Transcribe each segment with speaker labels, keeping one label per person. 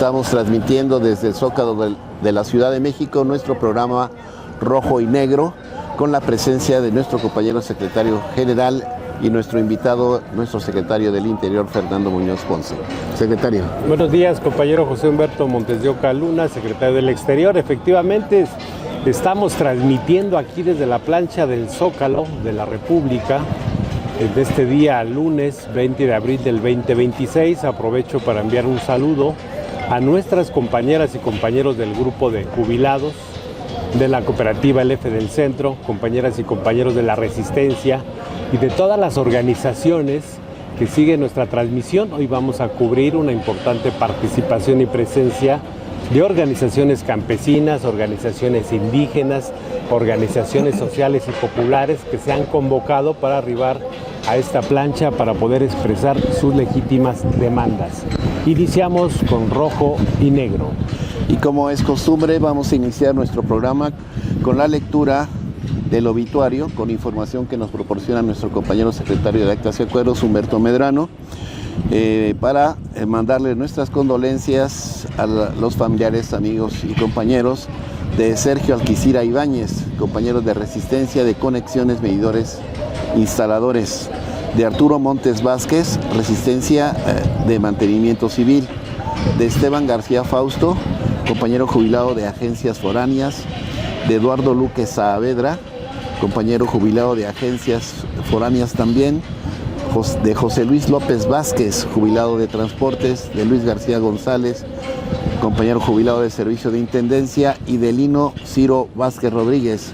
Speaker 1: Estamos transmitiendo desde el Zócalo de la Ciudad de México nuestro programa Rojo y Negro, con la presencia de nuestro compañero secretario general y nuestro invitado, nuestro secretario del Interior, Fernando Muñoz Ponce. Secretario.
Speaker 2: Buenos días, compañero José Humberto Montes de Oca Luna, secretario del Exterior. Efectivamente, estamos transmitiendo aquí desde la plancha del Zócalo de la República, de este día lunes 20 de abril del 2026. Aprovecho para enviar un saludo a nuestras compañeras y compañeros del grupo de jubilados de la cooperativa El F del Centro, compañeras y compañeros de la Resistencia y de todas las organizaciones que siguen nuestra transmisión. Hoy vamos a cubrir una importante participación y presencia de organizaciones campesinas, organizaciones indígenas, organizaciones sociales y populares que se han convocado para arribar a esta plancha para poder expresar sus legítimas demandas. Iniciamos con Rojo y Negro.
Speaker 1: Y como es costumbre, vamos a iniciar nuestro programa con la lectura del obituario, con información que nos proporciona nuestro compañero secretario de Actas y Acuerdos, Humberto Medrano, para mandarle nuestras condolencias a los familiares, amigos y compañeros de Sergio Alquicira Ibáñez, compañeros de Resistencia de Conexiones, Medidores, Instaladores, de Arturo Montes Vázquez, Resistencia de Mantenimiento Civil, de Esteban García Fausto, compañero jubilado de Agencias Foráneas, de Eduardo Luque Saavedra, compañero jubilado de Agencias Foráneas también, de José Luis López Vázquez, jubilado de Transportes, de Luis García González, compañero jubilado de Servicio de Intendencia, y de Lino Ciro Vázquez Rodríguez,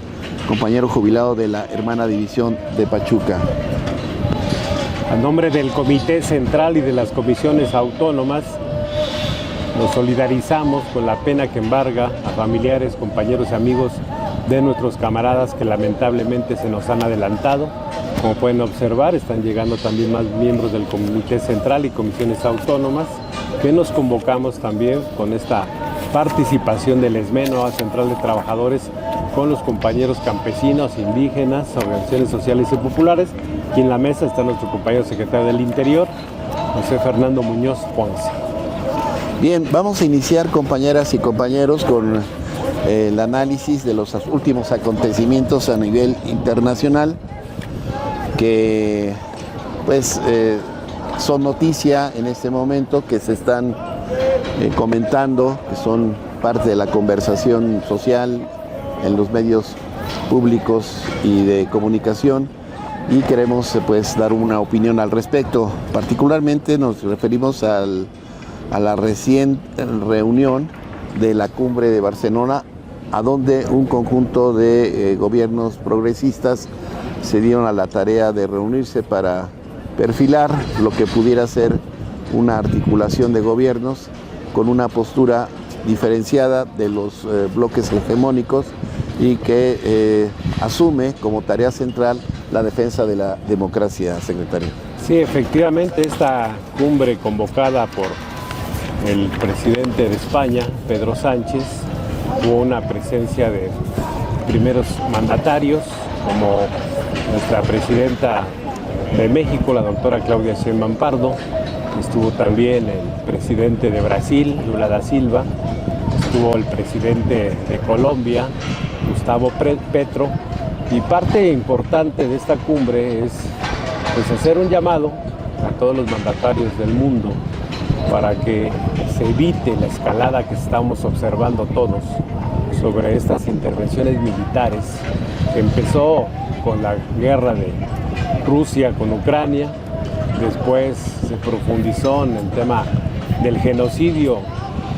Speaker 1: compañero jubilado de la Hermana División de Pachuca.
Speaker 2: A nombre del Comité Central y de las comisiones autónomas, nos solidarizamos con la pena que embarga a familiares, compañeros y amigos de nuestros camaradas que lamentablemente se nos han adelantado. Como pueden observar, están llegando también más miembros del Comité Central y comisiones autónomas, que nos convocamos también con esta participación del ESME, Nueva Central de Trabajadores, con los compañeros campesinos, indígenas, organizaciones sociales y populares. Y en la mesa está nuestro compañero secretario del Interior, José Fernando Muñoz Ponce.
Speaker 1: Bien, vamos a iniciar, compañeras y compañeros, con el análisis de los últimos acontecimientos a nivel internacional, que pues son noticia en este momento, que se están comentando, que son parte de la conversación social en los medios públicos y de comunicación, y queremos pues dar una opinión al respecto. Particularmente nos referimos a la reciente reunión de la Cumbre de Barcelona, a donde un conjunto de gobiernos progresistas se dieron a la tarea de reunirse para perfilar lo que pudiera ser una articulación de gobiernos con una postura diferenciada de los bloques hegemónicos, y que asume como tarea central la defensa de la democracia, secretario.
Speaker 2: Sí, efectivamente, esta cumbre convocada por el presidente de España, Pedro Sánchez, hubo una presencia de primeros mandatarios, como nuestra presidenta de México, la doctora Claudia Sheinbaum Pardo. Estuvo también el presidente de Brasil, Lula da Silva. Estuvo el presidente de Colombia, Gustavo Petro. Y parte importante de esta cumbre es pues hacer un llamado a todos los mandatarios del mundo para que se evite la escalada que estamos observando todos sobre estas intervenciones militares, que empezó con la guerra de Rusia con Ucrania, después se profundizó en el tema del genocidio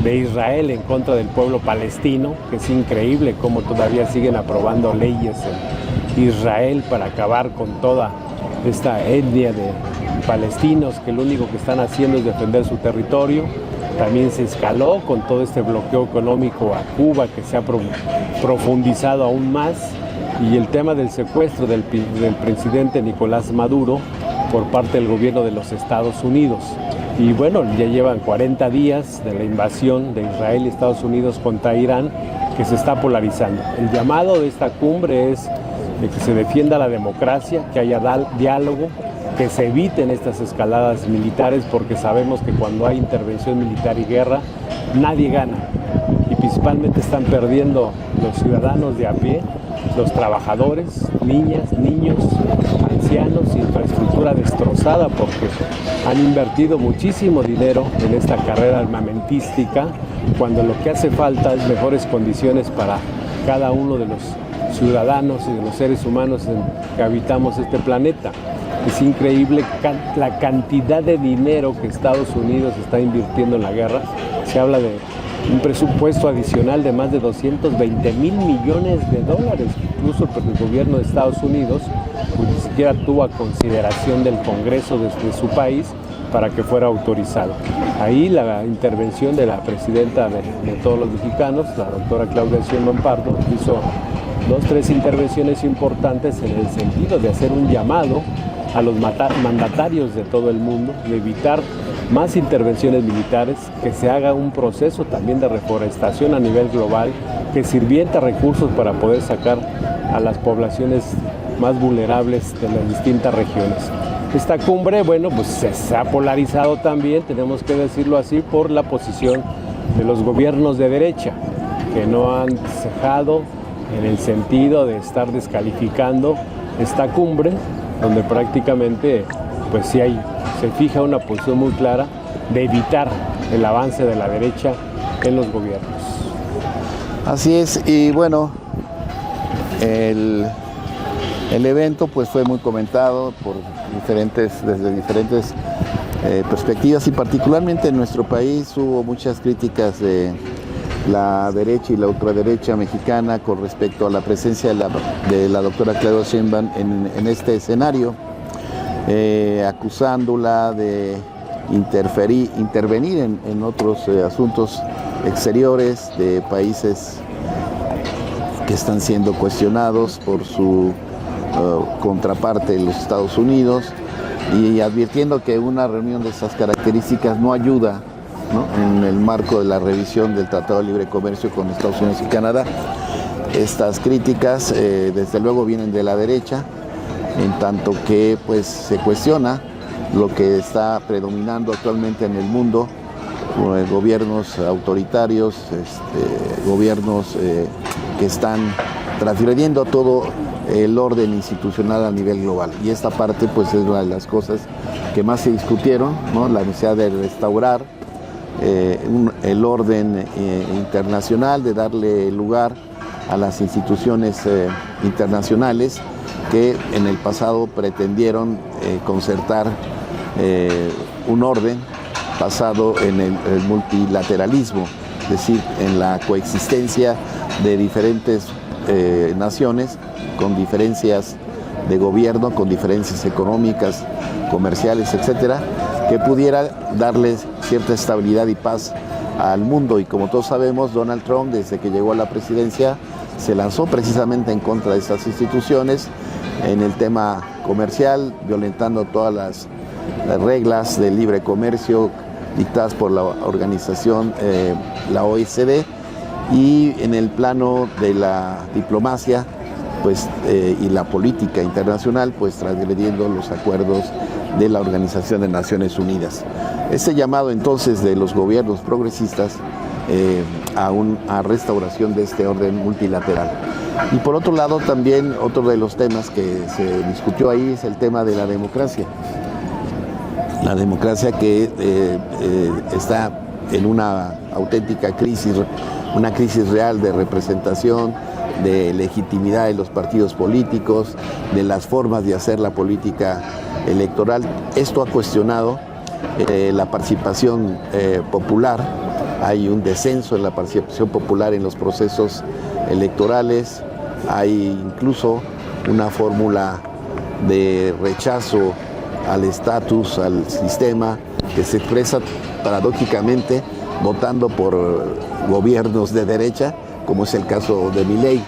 Speaker 2: de Israel en contra del pueblo palestino, que es increíble cómo todavía siguen aprobando leyes en Israel para acabar con toda esta etnia de palestinos que lo único que están haciendo es defender su territorio. También se escaló con todo este bloqueo económico a Cuba, que se ha profundizado aún más, y el tema del secuestro del presidente Nicolás Maduro por parte del gobierno de los Estados Unidos. Y bueno, ya llevan 40 días de la invasión de Israel y Estados Unidos contra Irán, que se está polarizando. El llamado de esta cumbre es de que se defienda la democracia, que haya diálogo, que se eviten estas escaladas militares, porque sabemos que cuando hay intervención militar y guerra, nadie gana. Y principalmente están perdiendo los ciudadanos de a pie, los trabajadores, niñas, niños, ancianos, infraestructura destrozada porque han invertido muchísimo dinero en esta carrera armamentística, cuando lo que hace falta es mejores condiciones para cada uno de los ciudadanos y de los seres humanos que habitamos este planeta. Es increíble la cantidad de dinero que Estados Unidos está invirtiendo en la guerra. Se habla de un presupuesto adicional de más de 220 mil millones de dólares. Incluso el gobierno de Estados Unidos pues, ni siquiera tuvo a consideración del Congreso de su país para que fuera autorizado. Ahí la intervención de la presidenta de todos los mexicanos, la doctora Claudia Sheinbaum Pardo, hizo 2-3 intervenciones importantes en el sentido de hacer un llamado a los mandatarios de todo el mundo, de evitar más intervenciones militares, que se haga un proceso también de reforestación a nivel global, que sirvienta recursos para poder sacar a las poblaciones más vulnerables de las distintas regiones. Esta cumbre, bueno, pues se ha polarizado también, tenemos que decirlo así, por la posición de los gobiernos de derecha, que no han cejado en el sentido de estar descalificando esta cumbre, donde prácticamente pues sí se fija una posición muy clara de evitar el avance de la derecha en los gobiernos.
Speaker 1: Así es, y bueno, el evento pues fue muy comentado desde diferentes perspectivas, y particularmente en nuestro país hubo muchas críticas de la derecha y la ultraderecha mexicana con respecto a la presencia de la doctora Claudia Sheinbaum en este escenario, acusándola de intervenir en otros asuntos exteriores de países que están siendo cuestionados por su contraparte de los Estados Unidos, y advirtiendo que una reunión de esas características no ayuda, ¿no?, en el marco de la revisión del Tratado de Libre Comercio con Estados Unidos y Canadá. Estas críticas desde luego vienen de la derecha, en tanto que pues se cuestiona lo que está predominando actualmente en el mundo, gobiernos autoritarios, gobiernos que están transgrediendo todo el orden institucional a nivel global. Y esta parte pues es una de las cosas que más se discutieron, ¿no?, la necesidad de restaurar el orden internacional, de darle lugar a las instituciones internacionales que en el pasado pretendieron concertar un orden basado en el multilateralismo, es decir, en la coexistencia de diferentes naciones con diferencias de gobierno, con diferencias económicas, comerciales, etcétera, que pudiera darles cierta estabilidad y paz al mundo. Y como todos sabemos, Donald Trump, desde que llegó a la presidencia, se lanzó precisamente en contra de estas instituciones en el tema comercial, violentando todas las reglas de libre comercio dictadas por la organización, la OECD, y en el plano de la diplomacia pues, y la política internacional, pues transgrediendo los acuerdos de la Organización de Naciones Unidas. Este llamado entonces de los gobiernos progresistas a restauración de este orden multilateral. Y por otro lado también otro de los temas que se discutió ahí es el tema de la democracia. La democracia que está en una auténtica crisis, una crisis real de representación, de legitimidad de los partidos políticos, de las formas de hacer la política electoral. Esto ha cuestionado la participación popular. Hay un descenso en la participación popular en los procesos electorales. Hay incluso una fórmula de rechazo al estatus, al sistema, que se expresa paradójicamente votando por gobiernos de derecha, como es el caso de Milei,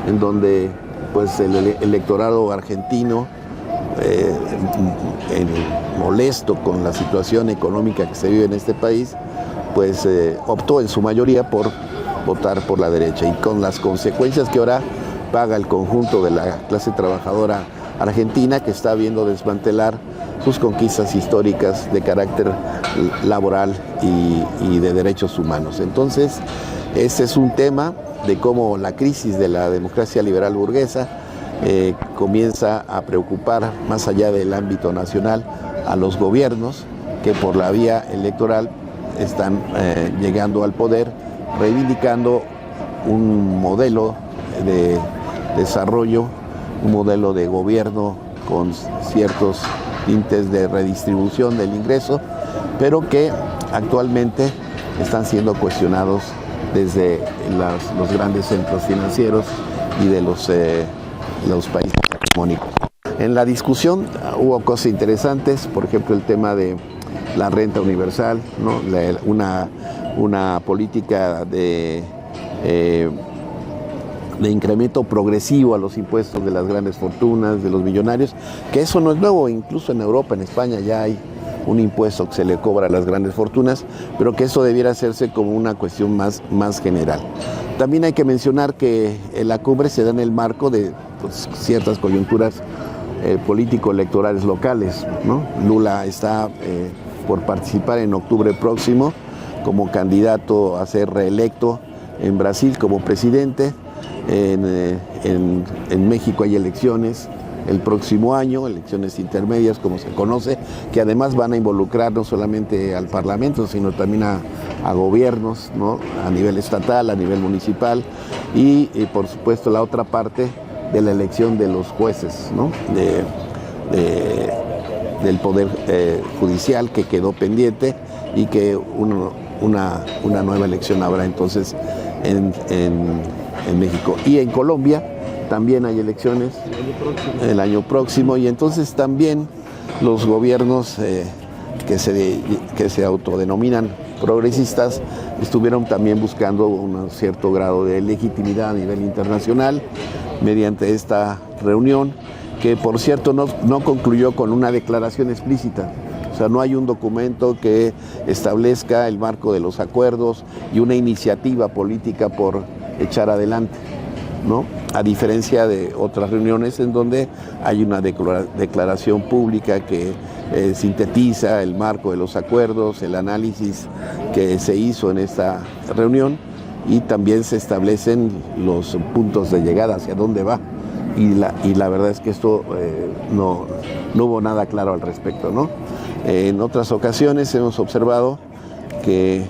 Speaker 1: en donde pues el electorado argentino, molesto con la situación económica que se vive en este país, pues optó en su mayoría por votar por la derecha, y con las consecuencias que ahora paga el conjunto de la clase trabajadora argentina, que está viendo desmantelar sus conquistas históricas de carácter laboral y de derechos humanos. Entonces, ese es un tema de cómo la crisis de la democracia liberal burguesa comienza a preocupar más allá del ámbito nacional a los gobiernos que por la vía electoral están llegando al poder, reivindicando un modelo de desarrollo, un modelo de gobierno con ciertos tintes de redistribución del ingreso, pero que actualmente están siendo cuestionados desde los grandes centros financieros y de los países hegemónicos. En la discusión hubo cosas interesantes, por ejemplo el tema de la renta universal, ¿no? Una política de incremento progresivo a los impuestos de las grandes fortunas, de los millonarios, que eso no es nuevo, incluso en Europa, en España ya hay un impuesto que se le cobra a las grandes fortunas, pero que eso debiera hacerse como una cuestión más general. También hay que mencionar que la cumbre se da en el marco de ciertas coyunturas político-electorales locales, ¿no? Lula está por participar en octubre próximo como candidato a ser reelecto en Brasil como presidente. En México hay elecciones el próximo año, elecciones intermedias como se conoce, que además van a involucrar no solamente al Parlamento, sino también a gobiernos, ¿no? A nivel estatal, a nivel municipal y por supuesto la otra parte de la elección de los jueces, ¿no? Del Poder Judicial que quedó pendiente y que una nueva elección habrá entonces en México. Y en Colombia también hay elecciones el año próximo y entonces también los gobiernos que se autodenominan progresistas estuvieron también buscando un cierto grado de legitimidad a nivel internacional mediante esta reunión que por cierto no concluyó con una declaración explícita. O sea, no hay un documento que establezca el marco de los acuerdos y una iniciativa política por echar adelante, ¿no? A diferencia de otras reuniones en donde hay una declaración pública que sintetiza el marco de los acuerdos, el análisis que se hizo en esta reunión y también se establecen los puntos de llegada, hacia dónde va. Y la verdad es que esto no hubo nada claro al respecto, ¿no? En otras ocasiones hemos observado que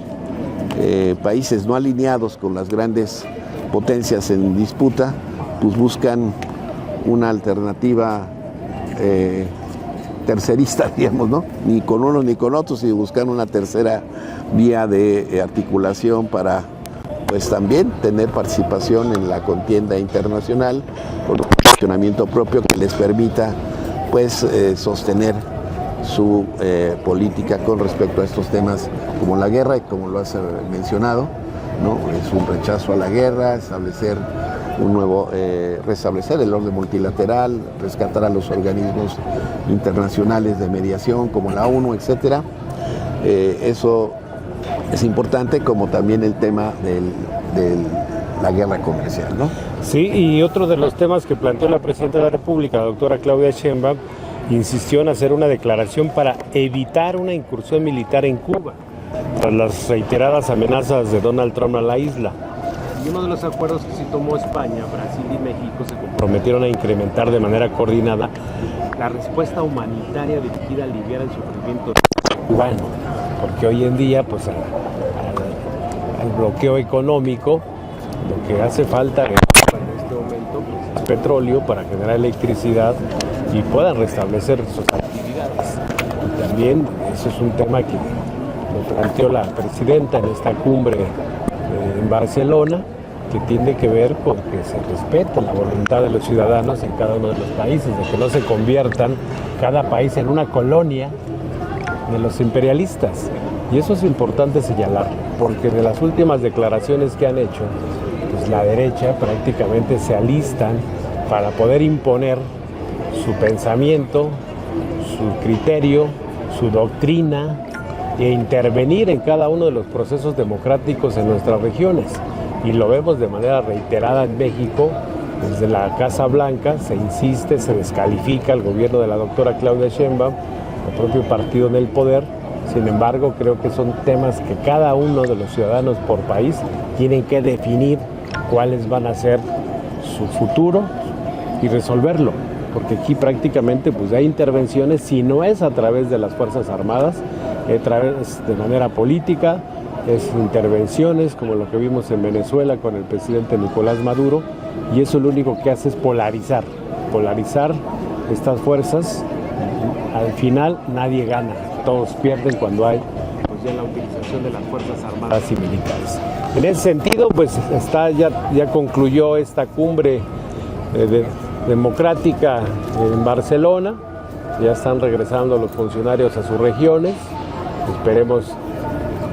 Speaker 1: países no alineados con las grandes potencias en disputa, pues buscan una alternativa tercerista, digamos, ¿no? Ni con unos ni con otros, y buscan una tercera vía de articulación para, pues también tener participación en la contienda internacional, con un funcionamiento propio que les permita, pues, sostener su política con respecto a estos temas como la guerra y como lo has mencionado, ¿no? Es un rechazo a la guerra, establecer restablecer el orden multilateral, rescatar a los organismos internacionales de mediación como la ONU, etcétera. Eso es importante, como también el tema de la guerra comercial, ¿no?
Speaker 2: Sí, y otro de los temas que planteó la Presidenta de la República, la doctora Claudia Sheinbaum, insistió en hacer una declaración para evitar una incursión militar en Cuba, tras las reiteradas amenazas de Donald Trump a la isla. Y uno de los acuerdos que sí tomó España, Brasil y México se comprometieron a incrementar de manera coordinada la respuesta humanitaria dirigida a aliviar el sufrimiento cubano, porque hoy en día, pues, al bloqueo económico, lo que hace falta en este momento, pues, es petróleo para generar electricidad y puedan restablecer sus actividades. Y también eso es un tema que lo planteó la Presidenta en esta cumbre en Barcelona, que tiene que ver con que se respete la voluntad de los ciudadanos en cada uno de los países, de que no se conviertan cada país en una colonia de los imperialistas. Y eso es importante señalarlo, porque de las últimas declaraciones que han hecho, pues la derecha prácticamente se alistan para poder imponer su pensamiento, su criterio, su doctrina e intervenir en cada uno de los procesos democráticos en nuestras regiones. Y lo vemos de manera reiterada en México. Desde la Casa Blanca se insiste, se descalifica al gobierno de la doctora Claudia Sheinbaum el propio partido en el poder. Sin embargo, creo que son temas que cada uno de los ciudadanos por país tienen que definir cuáles van a ser su futuro y resolverlo, porque aquí prácticamente pues hay intervenciones, si no es a través de las Fuerzas Armadas, a través de manera política, es intervenciones como lo que vimos en Venezuela con el presidente Nicolás Maduro, y eso lo único que hace es polarizar estas fuerzas. Al final nadie gana, todos pierden cuando hay pues, ya la utilización de las Fuerzas Armadas y militares. En ese sentido, pues ya concluyó esta cumbre democrática en Barcelona, ya están regresando los funcionarios a sus regiones. Esperemos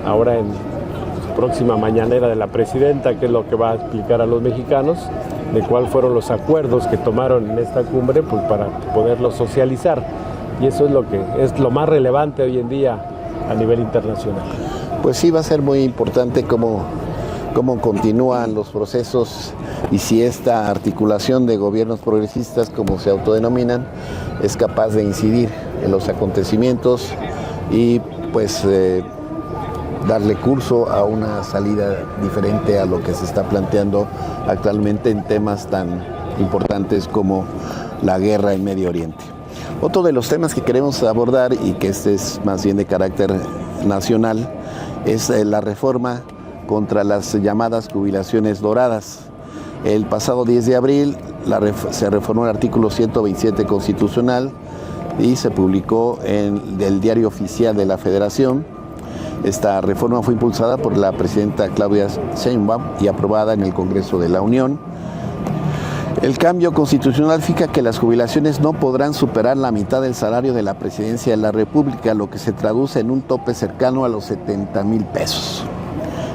Speaker 2: ahora en su próxima mañanera de la presidenta, que es lo que va a explicar a los mexicanos, de cuáles fueron los acuerdos que tomaron en esta cumbre, pues para poderlos socializar. Y eso es lo que es lo más relevante hoy en día a nivel internacional.
Speaker 1: Pues sí, va a ser muy importante cómo continúan los procesos y si esta articulación de gobiernos progresistas, como se autodenominan, es capaz de incidir en los acontecimientos y pues darle curso a una salida diferente a lo que se está planteando actualmente en temas tan importantes como la guerra en Medio Oriente. Otro de los temas que queremos abordar, y que este es más bien de carácter nacional, es la reforma contra las llamadas jubilaciones doradas. El pasado 10 de abril se reformó el artículo 127 constitucional y se publicó en el Diario Oficial de la Federación. Esta reforma fue impulsada por la presidenta Claudia Sheinbaum y aprobada en el Congreso de la Unión. El cambio constitucional fija que las jubilaciones no podrán superar la mitad del salario de la Presidencia de la República, lo que se traduce en un tope cercano a los 70,000 pesos.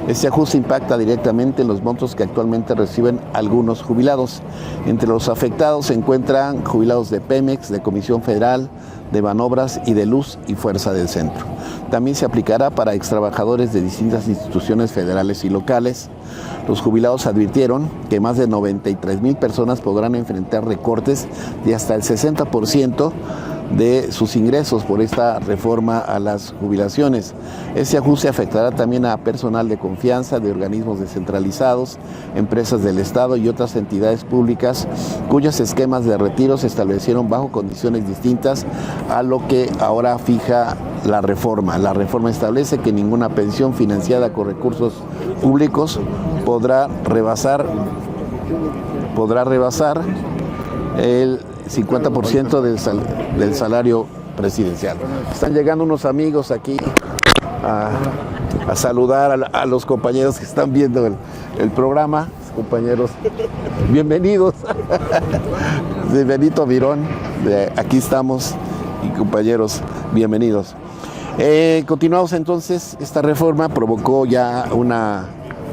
Speaker 1: Este ajuste impacta directamente en los montos que actualmente reciben algunos jubilados. Entre los afectados se encuentran jubilados de Pemex, de Comisión Federal, de Banobras y de Luz y Fuerza del Centro. También se aplicará para extrabajadores de distintas instituciones federales y locales. Los jubilados advirtieron que más de 93,000 personas podrán enfrentar recortes de hasta el 60% de sus ingresos por esta reforma a las jubilaciones. Este ajuste afectará también a personal de confianza de organismos descentralizados, empresas del Estado y otras entidades públicas cuyos esquemas de retiro se establecieron bajo condiciones distintas a lo que ahora fija la reforma. La reforma establece que ninguna pensión financiada con recursos públicos podrá rebasar el 50% del salario presidencial. Están llegando unos amigos aquí a saludar a los compañeros que están viendo el programa. Compañeros, bienvenidos. De Benito Virón, aquí estamos, y compañeros, bienvenidos. Continuamos entonces. Esta reforma provocó ya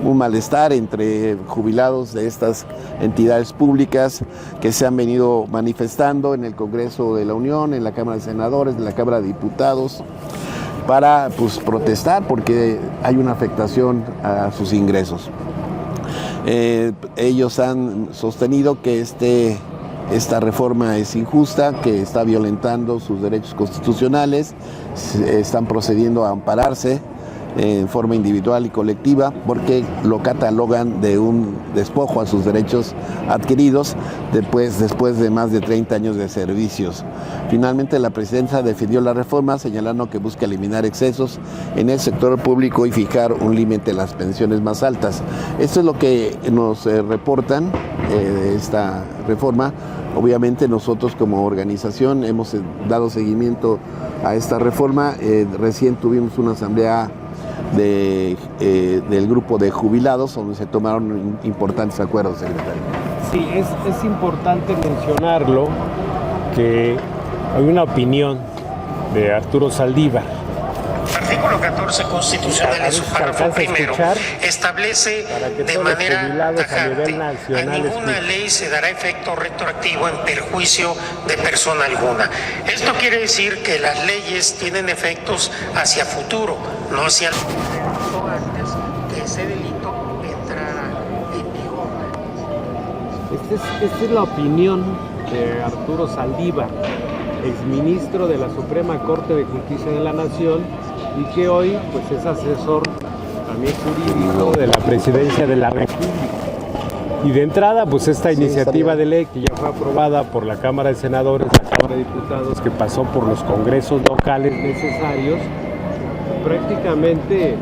Speaker 1: un malestar entre jubilados de estas entidades públicas que se han venido manifestando en el Congreso de la Unión, en la Cámara de Senadores, en la Cámara de Diputados, para protestar porque hay una afectación a sus ingresos. Ellos han sostenido que esta reforma es injusta, que está violentando sus derechos constitucionales, están procediendo a ampararse en forma individual y colectiva porque lo catalogan de un despojo a sus derechos adquiridos después de más de 30 años de servicios. Finalmente, la presidenta defendió la reforma señalando que busca eliminar excesos en el sector público y fijar un límite en las pensiones más altas. Esto es lo que nos reportan de esta reforma. Obviamente nosotros como organización hemos dado seguimiento a esta reforma. Recién tuvimos una asamblea del grupo de jubilados donde se tomaron importantes acuerdos, secretario.
Speaker 2: Sí, es importante mencionarlo que hay una opinión de Arturo Saldívar.
Speaker 3: El artículo 14 constitucional en su párrafo primero establece de manera tajante: a ninguna ley se dará efecto retroactivo en perjuicio de persona alguna. Esto quiere decir que las leyes tienen efectos hacia futuro, no hacia el antes que ese delito entrara en vigor.
Speaker 2: Esta es la opinión de Arturo Saldívar. exministro de la Suprema Corte de Justicia de la Nación y que hoy pues es asesor también jurídico de la Presidencia de la República. Y de entrada, pues esta iniciativa de ley que ya fue aprobada por la Cámara de Senadores, la Cámara de Diputados, que pasó por los congresos locales necesarios, prácticamente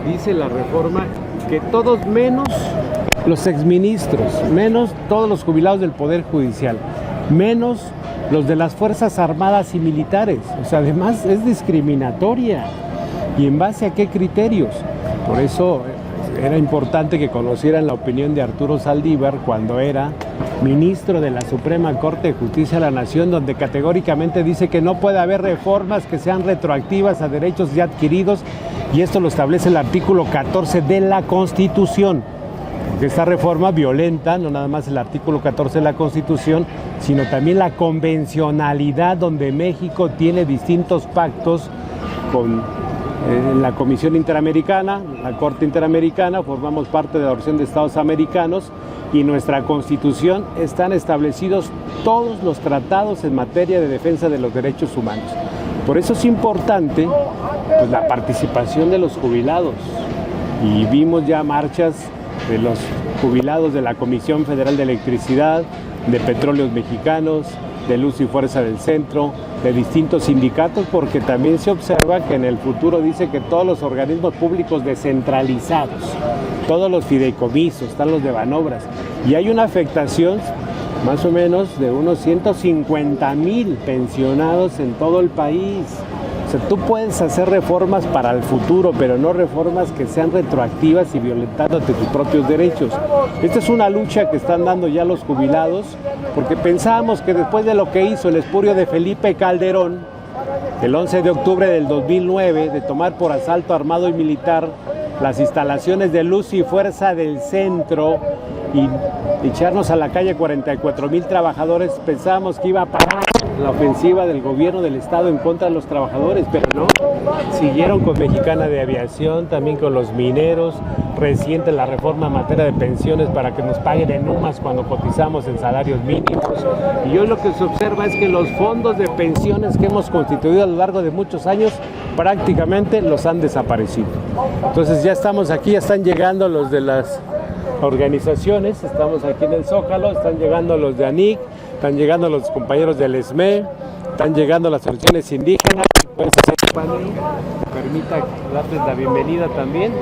Speaker 2: dice la reforma que todos menos los exministros, menos todos los jubilados del Poder Judicial, menos los de las Fuerzas Armadas y Militares. O sea, además es discriminatoria. ¿Y en base a qué criterios? Por eso era importante que conocieran la opinión de Arturo Saldívar cuando era ministro de la Suprema Corte de Justicia de la Nación, donde categóricamente dice que no puede haber reformas que sean retroactivas a derechos ya adquiridos, y esto lo establece el artículo 14 de la Constitución. Porque esta reforma violenta no nada más el artículo 14 de la Constitución, sino también la convencionalidad, donde México tiene distintos pactos con la Comisión Interamericana, la Corte Interamericana, formamos parte de la Organización de Estados Americanos, y nuestra Constitución están establecidos todos los tratados en materia de defensa de los derechos humanos. Por eso es importante pues, la participación de los jubilados, y vimos ya marchas de los jubilados de la Comisión Federal de Electricidad, de Petróleos Mexicanos, de Luz y Fuerza del Centro, de distintos sindicatos, porque también se observa que en el futuro dice que todos los organismos públicos descentralizados, todos los fideicomisos, están los de Banobras, y hay una afectación más o menos de unos 150,000 pensionados en todo el país. O sea, tú puedes hacer reformas para el futuro, pero no reformas que sean retroactivas y violentándote tus propios derechos. Esta es una lucha que están dando ya los jubilados, porque pensábamos que después de lo que hizo el expolio de Felipe Calderón, el 11 de octubre del 2009, de tomar por asalto armado y militar las instalaciones de Luz y Fuerza del Centro y echarnos a la calle 44,000 trabajadores, pensábamos que iba a parar la ofensiva del gobierno del estado en contra de los trabajadores, pero no, siguieron con Mexicana de Aviación, también con los mineros, reciente la reforma en materia de pensiones para que nos paguen en UMAS cuando cotizamos en salarios mínimos, y hoy lo que se observa es que los fondos de pensiones que hemos constituido a lo largo de muchos años prácticamente los han desaparecido. Entonces ya estamos aquí, ya están llegando los de las organizaciones, estamos aquí en el Zócalo, están llegando los de ANIC, están llegando los compañeros del ESME, están llegando las organizaciones indígenas. Puedes hacer un paneo, permita darles la bienvenida también.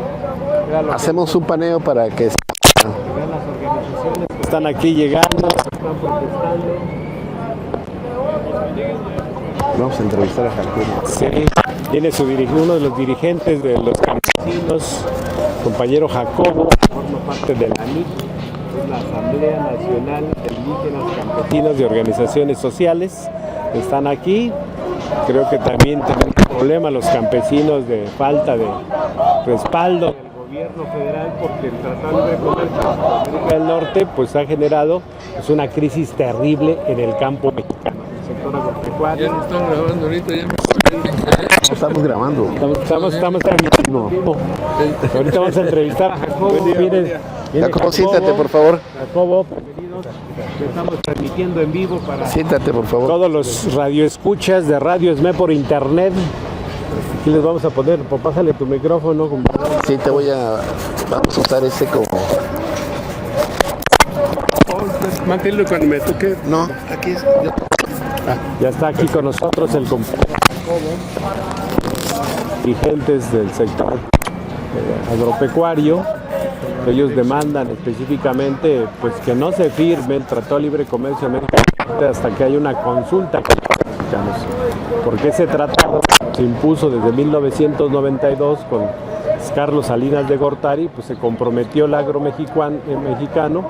Speaker 1: Hacemos un paneo para que
Speaker 2: vean las organizaciones que están aquí llegando, están protestando.
Speaker 1: vamos a entrevistar a Jacobo.
Speaker 2: Sí, tiene uno de los dirigentes de los campesinos, compañero Jacobo, forma parte de la ANIC, es la Asamblea Nacional de Indígenas Campesinos de Organizaciones Sociales. Están aquí. Creo que también tienen un problema los campesinos de falta de respaldo del gobierno federal, porque el Tratado de Libre Comercio de América del Norte pues ha generado pues, una crisis terrible en el campo mexicano, el sector agropecuario.
Speaker 4: Ya no están grabando ahorita, ya
Speaker 1: Estamos grabando.
Speaker 2: Estamos transmitiendo. Ahorita vamos a entrevistar a Jacobo. Viene
Speaker 1: Jacobo, siéntate, por favor.
Speaker 2: Jacobo, bienvenidos. Estamos transmitiendo en vivo para
Speaker 1: Siéntate, por favor.
Speaker 2: todos los radioescuchas de Radio ESME por internet. Aquí les vamos a poner, pásale tu micrófono.
Speaker 1: Sí, vamos a usar ese como...
Speaker 4: manténlo cuando me toque.
Speaker 1: No, aquí es...
Speaker 2: Ya está aquí con nosotros el compañero dirigentes del sector agropecuario. Ellos demandan específicamente pues que no se firme el Tratado de Libre Comercio de América del Norte hasta que haya una consulta con los mexicanos, porque ese tratado se impuso desde 1992 con Carlos Salinas de Gortari, pues se comprometió el agro mexicano,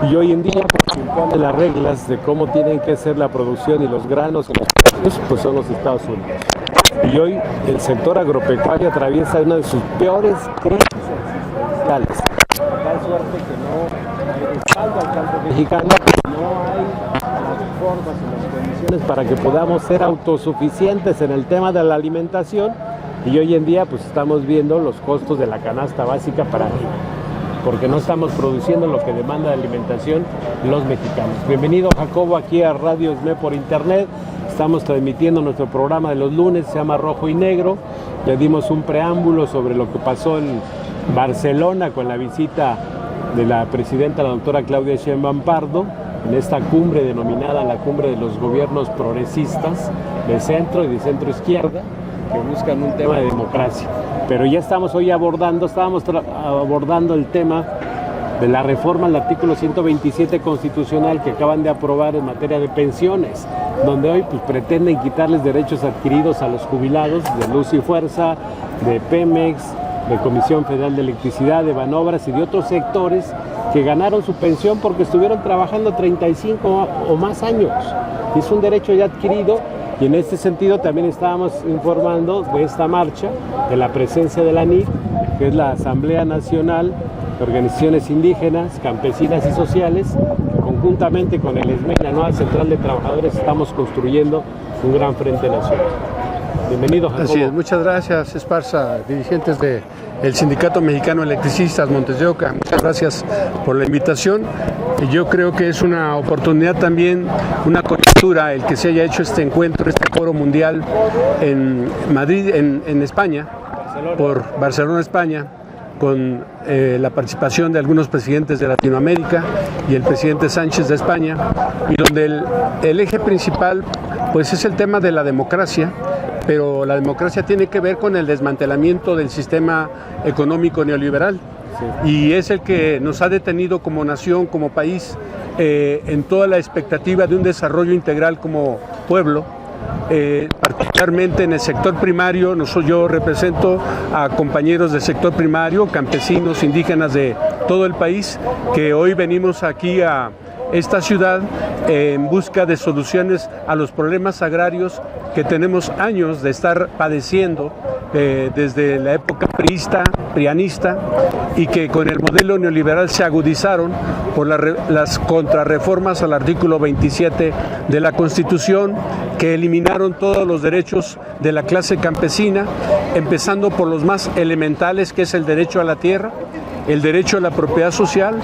Speaker 2: y hoy en día pues, impone las reglas de cómo tienen que ser la producción y los granos y los precios, pues son los Estados Unidos. Y hoy el sector agropecuario atraviesa una de sus peores crisis existenciales. Da suerte que no hay respaldo al campo mexicano, no hay las formas y las condiciones para que podamos ser autosuficientes en el tema de la alimentación, y hoy en día pues estamos viendo los costos de la canasta básica para arriba. porque no estamos produciendo lo que demanda de alimentación los mexicanos. Bienvenido, Jacobo, aquí a Radio ESME por internet. Estamos transmitiendo nuestro programa de los lunes, se llama Rojo y Negro. Ya dimos un preámbulo sobre lo que pasó en Barcelona con la visita de la presidenta, la doctora Claudia Sheinbaum Pardo, en esta cumbre denominada la cumbre de los gobiernos progresistas de centro y de centro izquierda, que buscan un tema de democracia. Pero ya estamos hoy abordando el tema de la reforma al artículo 127 constitucional que acaban de aprobar en materia de pensiones, donde hoy pues, pretenden quitarles derechos adquiridos a los jubilados de Luz y Fuerza, de Pemex, de Comisión Federal de Electricidad, de Banobras y de otros sectores que ganaron su pensión porque estuvieron trabajando 35 o más años. Y es un derecho ya adquirido, y en este sentido también estábamos informando de esta marcha, de la presencia de la ANIC, que es la Asamblea Nacional de Organizaciones Indígenas, Campesinas y Sociales, que conjuntamente con el ESME y la nueva Central de Trabajadores estamos construyendo un gran frente nacional. Bienvenido, Jacobo.
Speaker 5: Así es, muchas gracias, Esparza, dirigentes del Sindicato Mexicano de Electricistas Montes de Oca. Muchas gracias por la invitación. Yo creo que es una oportunidad también, una coyuntura, el que se haya hecho este encuentro, este foro mundial en Madrid, en España, por Barcelona, España, con la participación de algunos presidentes de Latinoamérica y el presidente Sánchez de España, y donde el eje principal pues es el tema de la democracia, pero la democracia tiene que ver con el desmantelamiento del sistema económico neoliberal. Sí. Y es el que nos ha detenido como nación, como país, en toda la expectativa de un desarrollo integral como pueblo. Particularmente en el sector primario, yo represento a compañeros del sector primario, campesinos, indígenas de todo el país, que hoy venimos aquí a esta ciudad en busca de soluciones a los problemas agrarios que tenemos años de estar padeciendo desde la época prianista, y que con el modelo neoliberal se agudizaron por las contrarreformas al artículo 27 de la Constitución, que eliminaron todos los derechos de la clase campesina, empezando por los más elementales, que es el derecho a la tierra, el derecho a la propiedad social,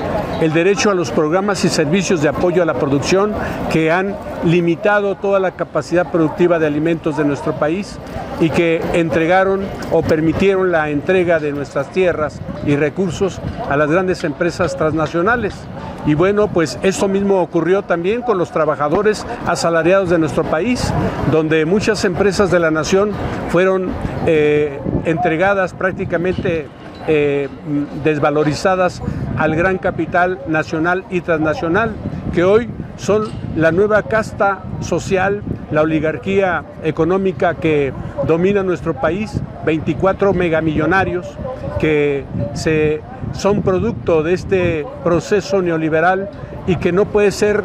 Speaker 5: el derecho a los programas y servicios de apoyo a la producción, que han limitado toda la capacidad productiva de alimentos de nuestro país y que entregaron o permitieron la entrega de nuestras tierras y recursos a las grandes empresas transnacionales. Y bueno, pues esto mismo ocurrió también con los trabajadores asalariados de nuestro país, donde muchas empresas de la nación fueron entregadas prácticamente desvalorizadas al gran capital nacional y transnacional, que hoy son la nueva casta social, la oligarquía económica que domina nuestro país, 24 megamillonarios que son producto de este proceso neoliberal, y que no puede ser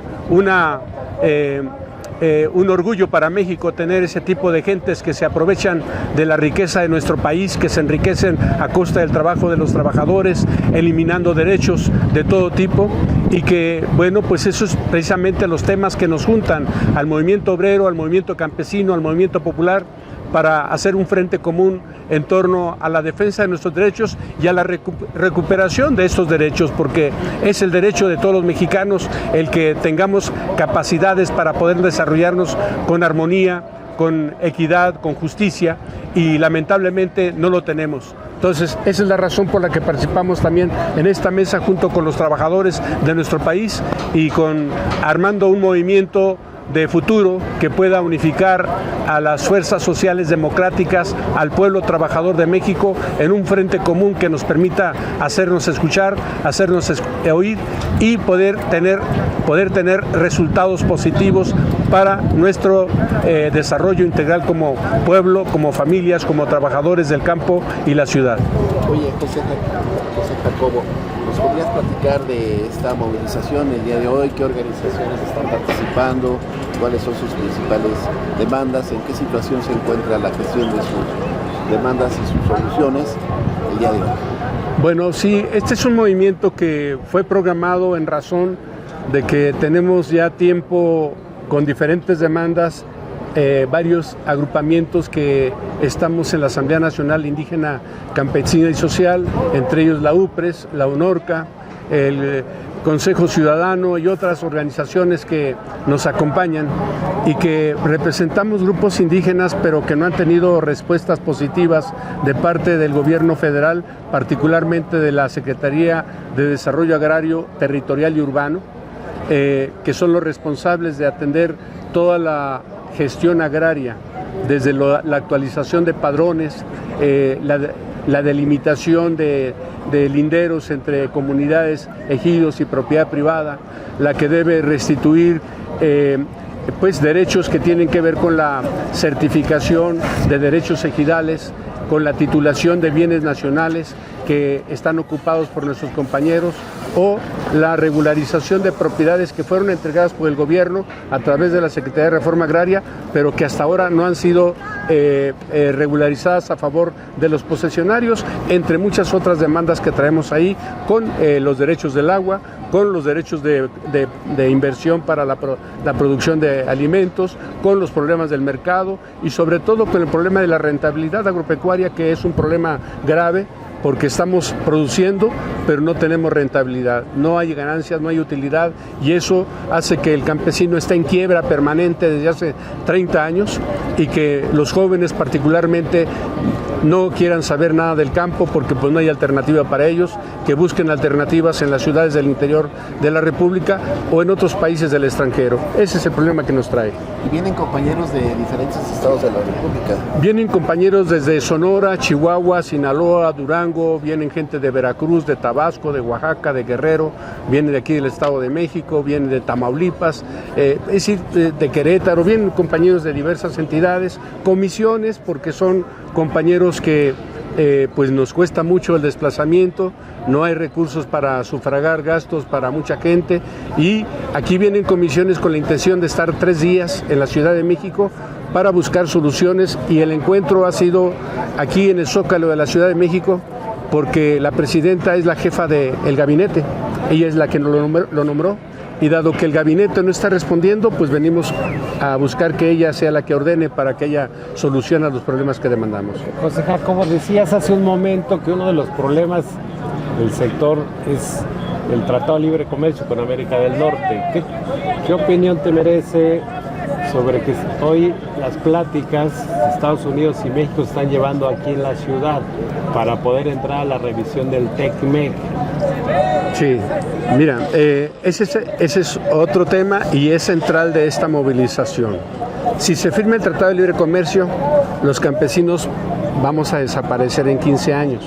Speaker 5: un orgullo para México tener ese tipo de gentes que se aprovechan de la riqueza de nuestro país, que se enriquecen a costa del trabajo de los trabajadores, eliminando derechos de todo tipo, y que, bueno, pues eso es precisamente los temas que nos juntan al movimiento obrero, al movimiento campesino, al movimiento popular, para hacer un frente común en torno a la defensa de nuestros derechos y a la recuperación de estos derechos, porque es el derecho de todos los mexicanos el que tengamos capacidades para poder desarrollarnos con armonía, con equidad, con justicia, y lamentablemente no lo tenemos. Entonces, esa es la razón por la que participamos también en esta mesa junto con los trabajadores de nuestro país, y armando un movimiento de futuro que pueda unificar a las fuerzas sociales democráticas, al pueblo trabajador de México, en un frente común que nos permita hacernos escuchar, hacernos oír, y poder tener resultados positivos para nuestro desarrollo integral como pueblo, como familias, como trabajadores del campo y la ciudad.
Speaker 1: Oye, José Jacobo, ¿nos podrías platicar de esta movilización el día de hoy? ¿Qué organizaciones están participando? ¿Cuáles son sus principales demandas? ¿En qué situación se encuentra la gestión de sus demandas y sus soluciones el día de hoy?
Speaker 5: Bueno, sí, este es un movimiento que fue programado en razón de que tenemos ya tiempo con diferentes demandas varios agrupamientos que estamos en la Asamblea Nacional Indígena Campesina y Social, entre ellos la UPRES, la UNORCA, el Consejo Ciudadano y otras organizaciones que nos acompañan y que representamos grupos indígenas, pero que no han tenido respuestas positivas de parte del gobierno federal, particularmente de la Secretaría de Desarrollo Agrario, Territorial y Urbano, que son los responsables de atender toda la gestión agraria, desde la actualización de padrones, la delimitación de linderos entre comunidades, ejidos y propiedad privada, la que debe restituir derechos que tienen que ver con la certificación de derechos ejidales, con la titulación de bienes nacionales que están ocupados por nuestros compañeros, o la regularización de propiedades que fueron entregadas por el gobierno a través de la Secretaría de Reforma Agraria, pero que hasta ahora no han sido regularizadas a favor de los posesionarios, entre muchas otras demandas que traemos ahí, con los derechos del agua, con los derechos de inversión para la producción de alimentos, con los problemas del mercado y sobre todo con el problema de la rentabilidad agropecuaria, que es un problema grave, porque estamos produciendo, pero no tenemos rentabilidad, no hay ganancias, no hay utilidad, y eso hace que el campesino esté en quiebra permanente desde hace 30 años y que los jóvenes particularmente no quieran saber nada del campo porque pues no hay alternativa para ellos, que busquen alternativas en las ciudades del interior de la República o en otros países del extranjero. Ese es el problema que nos trae.
Speaker 1: ¿Y vienen compañeros de diferentes estados de la República?
Speaker 5: Vienen compañeros desde Sonora, Chihuahua, Sinaloa, Durango, vienen gente de Veracruz, de Tabasco, de Oaxaca, de Guerrero, vienen de aquí del Estado de México, vienen de Tamaulipas, es decir, de Querétaro, vienen compañeros de diversas entidades, comisiones, porque son compañeros que pues nos cuesta mucho el desplazamiento, no hay recursos para sufragar gastos para mucha gente, y aquí vienen comisiones con la intención de estar 3 días en la Ciudad de México para buscar soluciones, y el encuentro ha sido aquí en el Zócalo de la Ciudad de México porque la presidenta es la jefa del gabinete, ella es la que lo nombró. Y dado que el gabinete no está respondiendo, pues venimos a buscar que ella sea la que ordene para que ella solucione los problemas que demandamos.
Speaker 2: Concejal, como decías hace un momento, que uno de los problemas del sector es el Tratado de Libre Comercio con América del Norte. ¿Qué opinión te merece sobre que hoy las pláticas de Estados Unidos y México se están llevando aquí en la ciudad para poder entrar a la revisión del TEC-MEC?
Speaker 5: Sí, mira, ese es otro tema y es central de esta movilización. Si se firma el Tratado de Libre Comercio, los campesinos vamos a desaparecer en 15 años.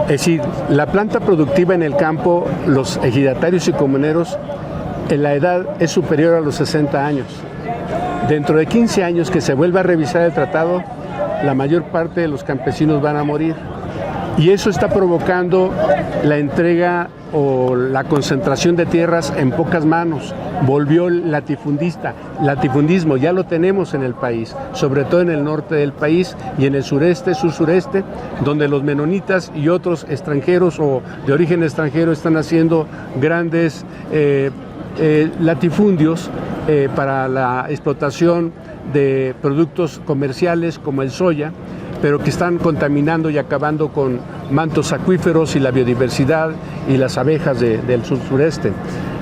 Speaker 5: Es decir, la planta productiva en el campo, los ejidatarios y comuneros, en la edad es superior a los 60 años. Dentro de 15 años que se vuelva a revisar el tratado, la mayor parte de los campesinos van a morir. Y eso está provocando la entrega o la concentración de tierras en pocas manos. Volvió el latifundismo, ya lo tenemos en el país, sobre todo en el norte del país y en el sureste, sur-sureste, donde los menonitas y otros extranjeros o de origen extranjero están haciendo grandes latifundios para la explotación de productos comerciales como el soya, pero que están contaminando y acabando con mantos acuíferos y la biodiversidad y las abejas del sur-sureste.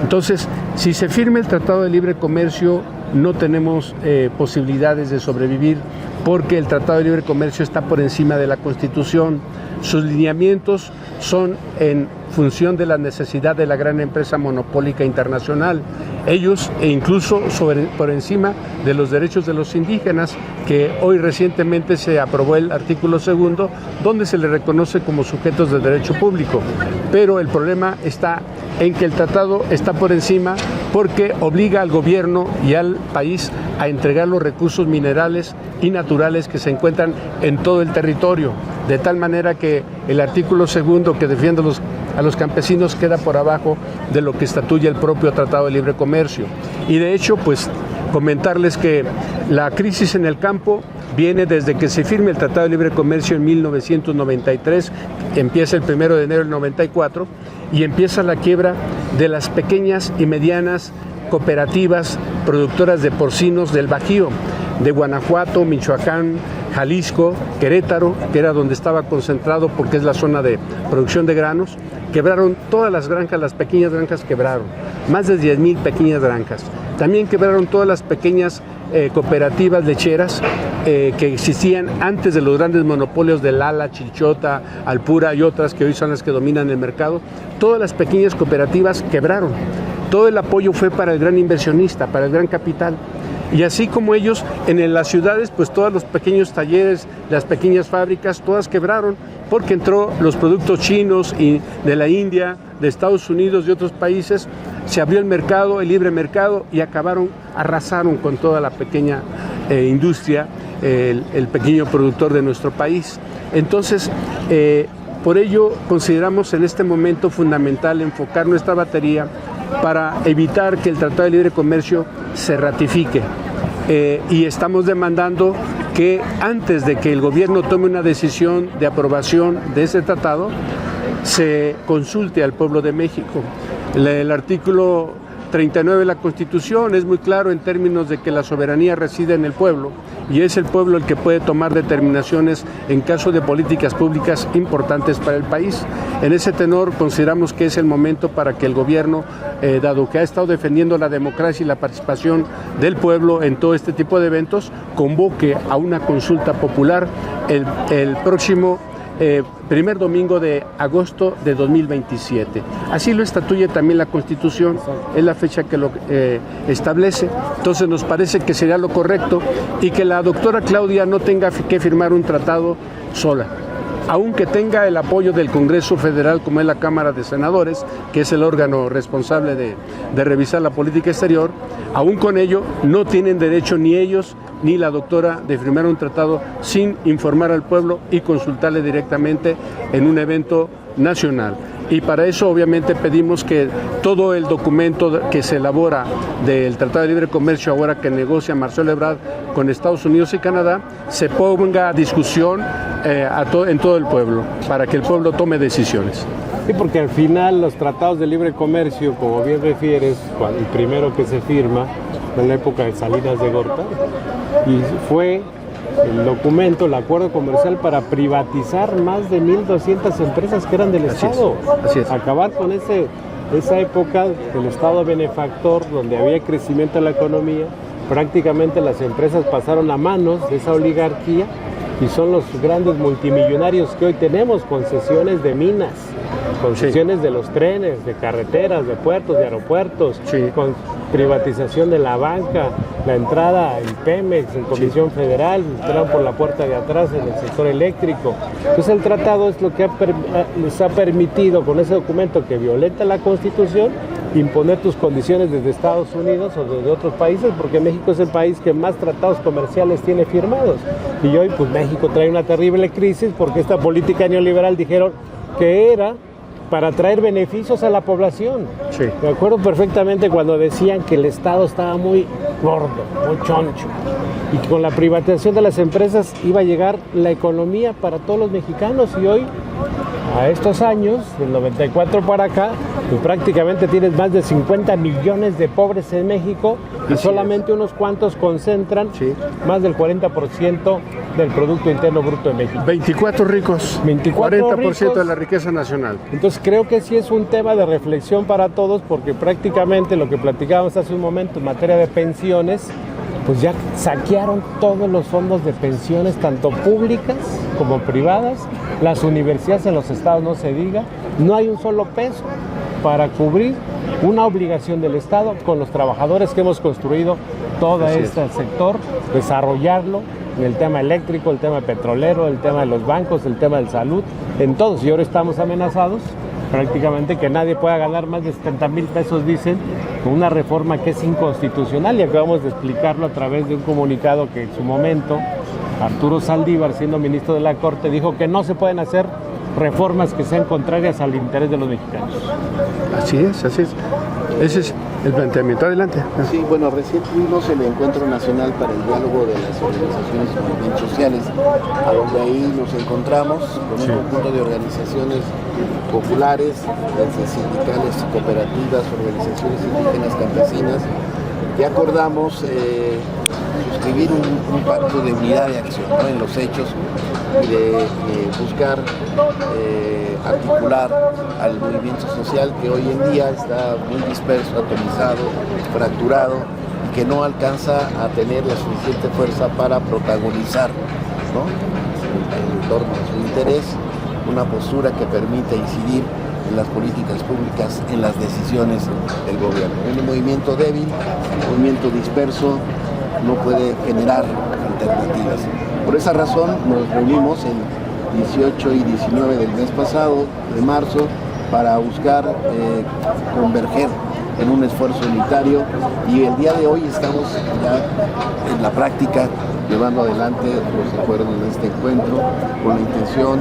Speaker 5: Entonces, si se firma el Tratado de Libre Comercio, no tenemos posibilidades de sobrevivir, porque el Tratado de Libre Comercio está por encima de la Constitución. Sus lineamientos son en función de la necesidad de la gran empresa monopólica internacional. Ellos, e incluso por encima de los derechos de los indígenas, que hoy recientemente se aprobó el artículo 2, donde se les reconoce como sujetos de derecho público. Pero el problema está en que el tratado está por encima porque obliga al gobierno y al país a entregar los recursos minerales y naturales que se encuentran en todo el territorio, de tal manera que el artículo 2 que defiende a los campesinos queda por abajo de lo que estatuye el propio Tratado de Libre Comercio. Y de hecho, pues comentarles que la crisis en el campo viene desde que se firme el Tratado de Libre Comercio en 1993, empieza el 1 de enero del 94, y empieza la quiebra de las pequeñas y medianas cooperativas productoras de porcinos del Bajío. de Guanajuato, Michoacán, Jalisco, Querétaro, que era donde estaba concentrado porque es la zona de producción de granos. Quebraron todas las granjas, las pequeñas granjas quebraron, más de 10,000 pequeñas granjas. También quebraron todas las pequeñas cooperativas lecheras que existían antes de los grandes monopolios de Lala, Chilchota, Alpura y otras que hoy son las que dominan el mercado. Todas las pequeñas cooperativas quebraron. Todo el apoyo fue para el gran inversionista, para el gran capital. Y así como ellos, en las ciudades, pues todos los pequeños talleres, las pequeñas fábricas, todas quebraron porque entró los productos chinos y de la India, de Estados Unidos y otros países, se abrió el mercado, el libre mercado, y arrasaron con toda la pequeña industria, el pequeño productor de nuestro país. Entonces, por ello consideramos en este momento fundamental enfocar nuestra batería para evitar que el Tratado de Libre Comercio se ratifique. Y estamos demandando que antes de que el gobierno tome una decisión de aprobación de ese tratado, se consulte al pueblo de México. El artículo 39 de la Constitución es muy claro en términos de que la soberanía reside en el pueblo y es el pueblo el que puede tomar determinaciones en caso de políticas públicas importantes para el país. En ese tenor consideramos que es el momento para que el gobierno, dado que ha estado defendiendo la democracia y la participación del pueblo en todo este tipo de eventos, convoque a una consulta popular el próximo primer domingo de agosto de 2027. Así lo estatuye también la Constitución, es la fecha que lo establece. Entonces nos parece que sería lo correcto y que la doctora Claudia no tenga que firmar un tratado sola, aunque tenga el apoyo del Congreso Federal, como es la Cámara de Senadores, que es el órgano responsable de revisar la política exterior. Aún con ello no tienen derecho ni ellos ni la doctora de firmar un tratado sin informar al pueblo y consultarle directamente en un evento nacional. Y para eso obviamente pedimos que todo el documento que se elabora del Tratado de Libre Comercio, ahora que negocia Marcelo Ebrard con Estados Unidos y Canadá, se ponga a discusión en todo el pueblo, para que el pueblo tome decisiones.
Speaker 2: Sí, porque al final los tratados de libre comercio, como bien refieres, el primero que se firma en la época de Salinas de Gortari, y fue el documento, el acuerdo comercial para privatizar más de 1,200 empresas que eran del Estado.
Speaker 5: Así es.
Speaker 2: Acabar con esa época del Estado benefactor, donde había crecimiento en la economía. Prácticamente las empresas pasaron a manos de esa oligarquía y son los grandes multimillonarios que hoy tenemos, concesiones de minas, concesiones de los trenes, de carreteras, de puertos, de aeropuertos, con privatización de la banca, la entrada en Pemex, en Comisión Federal, entraron por la puerta de atrás en el sector eléctrico. Entonces el tratado es lo que les ha permitido, con ese documento que violenta la Constitución, imponer tus condiciones desde Estados Unidos o desde otros países, porque México es el país que más tratados comerciales tiene firmados. Y hoy pues México trae una terrible crisis porque esta política neoliberal dijeron que era para traer beneficios a la población. Sí. Me acuerdo perfectamente cuando decían que el Estado estaba muy gordo, muy choncho, y que con la privatización de las empresas iba a llegar la economía para todos los mexicanos, y hoy, a estos años, del 94 para acá, pues prácticamente tienes más de 50 millones de pobres en México y solamente unos cuantos concentran más del 40% del Producto Interno Bruto de México.
Speaker 5: 24 ricos, 40% ricos de la riqueza nacional.
Speaker 2: Entonces creo que sí es un tema de reflexión para todos, porque prácticamente lo que platicábamos hace un momento en materia de pensiones, pues ya saquearon todos los fondos de pensiones, tanto públicas como privadas, las universidades en los estados no se diga, no hay un solo peso para cubrir una obligación del Estado con los trabajadores que hemos construido todo este sector, desarrollarlo en el tema eléctrico, el tema petrolero, el tema de los bancos, el tema de salud, en todos. Y ahora estamos amenazados prácticamente que nadie pueda ganar más de 70,000 pesos, dicen, con una reforma que es inconstitucional, y acabamos de explicarlo a través de un comunicado que en su momento Arturo Saldívar, siendo ministro de la Corte, dijo que no se pueden hacer reformas que sean contrarias al interés de los mexicanos.
Speaker 5: Así es, así es. Ese es el planteamiento. Adelante.
Speaker 1: Sí, bueno, recién tuvimos el Encuentro Nacional para el Diálogo de las Organizaciones y Movimientos Sociales, a donde ahí nos encontramos con un conjunto de organizaciones populares, desde sindicales, cooperativas, organizaciones indígenas, campesinas, ya acordamos suscribir un pacto de unidad de acción, ¿no?, en los hechos, y de buscar articular al movimiento social que hoy en día está muy disperso, atomizado, fracturado, y que no alcanza a tener la suficiente fuerza para protagonizar, ¿no?, en torno a su interés, una postura que permita incidir en las políticas públicas, en las decisiones del gobierno. Un movimiento débil, un movimiento disperso, no puede generar alternativas. Por esa razón nos reunimos el 18 y 19 del mes pasado, de marzo, para buscar converger en un esfuerzo unitario, y el día de hoy estamos ya en la práctica llevando adelante los acuerdos de este encuentro con la intención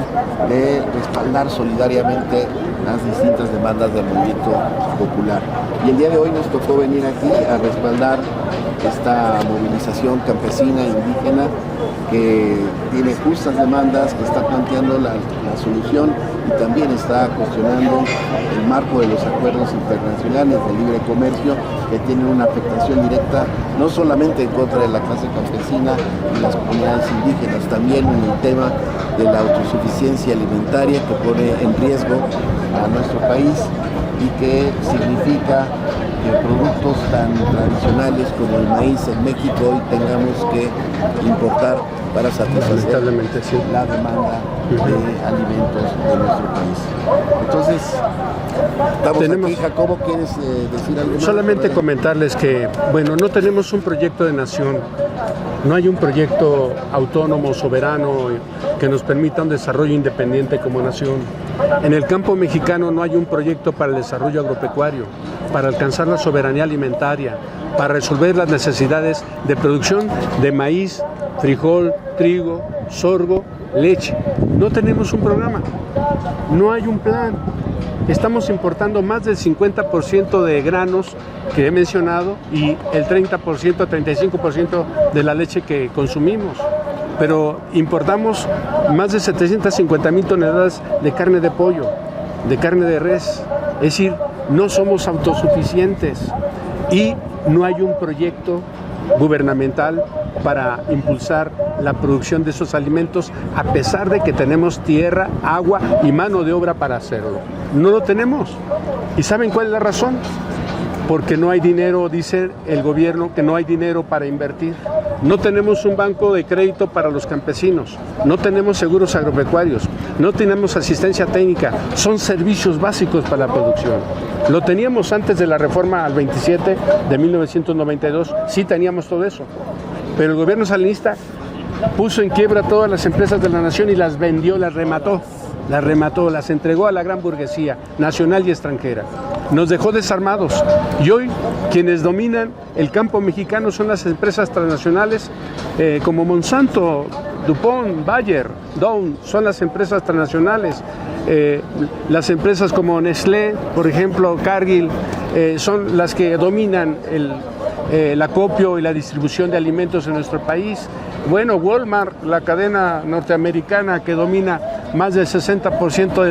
Speaker 1: de respaldar solidariamente las distintas demandas del movimiento popular. Y el día de hoy nos tocó venir aquí a respaldar esta movilización campesina e indígena que tiene justas demandas, que está planteando la solución y también está cuestionando el marco de los acuerdos internacionales de libre comercio, que tienen una afectación directa no solamente en contra de la clase campesina y las comunidades indígenas, también en el tema de la autosuficiencia alimentaria, que pone en riesgo a nuestro país y que significa que productos tan tradicionales como el maíz en México hoy tengamos que importar para satisfacer la demanda de alimentos de nuestro país. Entonces, estamos aquí. Jacobo, ¿quieres decir algo más?
Speaker 5: Solamente comentarles que, bueno, no tenemos un proyecto de nación, no hay un proyecto autónomo, soberano, que nos permita un desarrollo independiente como nación. En el campo mexicano no hay un proyecto para el desarrollo agropecuario, para alcanzar la soberanía alimentaria, para resolver las necesidades de producción de maíz, frijol, trigo, sorgo, leche. No tenemos un programa, no hay un plan. Estamos importando más del 50% de granos que he mencionado y el 30%, 35% de la leche que consumimos. Pero importamos más de 750,000 toneladas de carne de pollo, de carne de res. Es decir, no somos autosuficientes y no hay un proyecto gubernamental para impulsar la producción de esos alimentos, a pesar de que tenemos tierra, agua y mano de obra para hacerlo. No lo tenemos. ¿Y saben cuál es la razón? Porque no hay dinero, dice el gobierno, que no hay dinero para invertir. No tenemos un banco de crédito para los campesinos, no tenemos seguros agropecuarios, no tenemos asistencia técnica, son servicios básicos para la producción. Lo teníamos antes de la reforma al 27 de 1992, sí teníamos todo eso, pero el gobierno salinista puso en quiebra todas las empresas de la nación y las vendió, las remató, las entregó a la gran burguesía, nacional y extranjera. Nos dejó desarmados y hoy quienes dominan el campo mexicano son las empresas transnacionales como Monsanto, DuPont, Bayer, Dow, son las empresas transnacionales. Las empresas como Nestlé, por ejemplo, Cargill, son las que dominan el acopio y la distribución de alimentos en nuestro país. Bueno, Walmart, la cadena norteamericana que domina más del 60%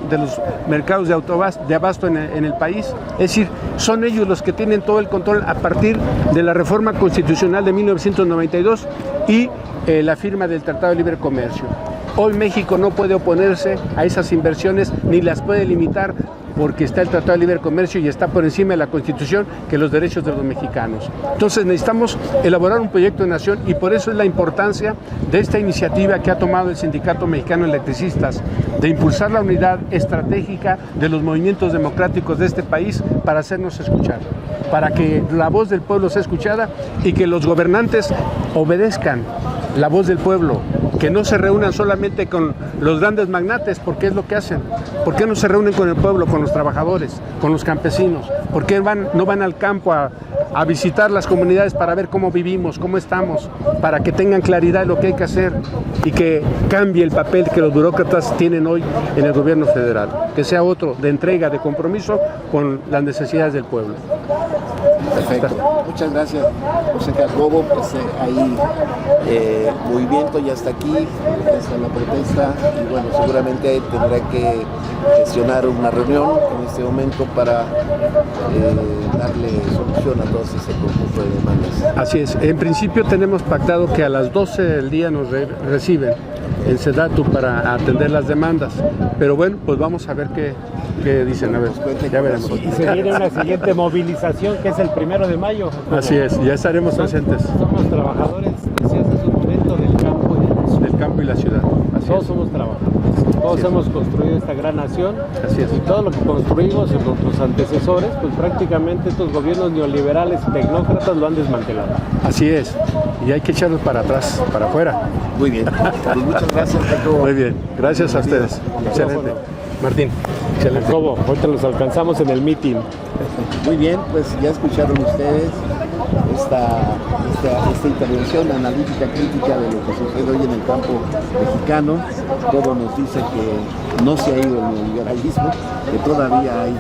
Speaker 5: de los mercados de abasto en el país. Es decir, son ellos los que tienen todo el control a partir de la reforma constitucional de 1992 y la firma del Tratado de Libre Comercio. Hoy México no puede oponerse a esas inversiones ni las puede limitar, porque está el Tratado de Libre Comercio y está por encima de la Constitución que los derechos de los mexicanos. Entonces necesitamos elaborar un proyecto de nación y por eso es la importancia de esta iniciativa que ha tomado el Sindicato Mexicano de Electricistas, de impulsar la unidad estratégica de los movimientos democráticos de este país para hacernos escuchar, para que la voz del pueblo sea escuchada y que los gobernantes obedezcan la voz del pueblo, que no se reúnan solamente con los grandes magnates, porque es lo que hacen. ¿Por qué no se reúnen con el pueblo, con los trabajadores, con los campesinos? ¿Por qué no van al campo a visitar las comunidades para ver cómo vivimos, cómo estamos, para que tengan claridad de lo que hay que hacer y que cambie el papel que los burócratas tienen hoy en el gobierno federal, que sea otro de entrega, de compromiso con las necesidades del pueblo?
Speaker 1: Perfecto. Muchas gracias, José Jacobo. Pues hay movimiento ya hasta aquí, hasta la protesta, y bueno, seguramente tendrá que gestionar una reunión en este momento para darle solución a todo ese conjunto de demandas.
Speaker 5: Así es. En principio tenemos pactado que a las 12 del día nos reciben en SEDATU para atender las demandas. Pero bueno, pues vamos a ver qué dicen. A ver, ya veremos.
Speaker 2: Y se viene una siguiente movilización que es el 1 de mayo.
Speaker 5: Así es, ya estaremos presentes.
Speaker 2: Somos trabajadores, decías hace un momento, del campo y de la ciudad.
Speaker 5: Del campo y la ciudad. Así
Speaker 2: Todos
Speaker 5: es.
Speaker 2: somos trabajadores, todos hemos construido esta gran nación.
Speaker 5: Así es.
Speaker 2: Y todo lo que construimos en nuestros antecesores, pues prácticamente estos gobiernos neoliberales y tecnócratas lo han desmantelado.
Speaker 5: Así es. Y hay que echarlos para atrás, para afuera.
Speaker 1: Muy bien, pues muchas gracias, Jacobo.
Speaker 5: Muy bien, gracias a ustedes. Excelente. Martín, excelente.
Speaker 2: Jacobo, ahorita los alcanzamos en el meeting.
Speaker 1: Muy bien, pues ya escucharon ustedes esta intervención analítica crítica de lo que sucede hoy en el campo mexicano. Todo nos dice que no se ha ido el neoliberalismo, que todavía hay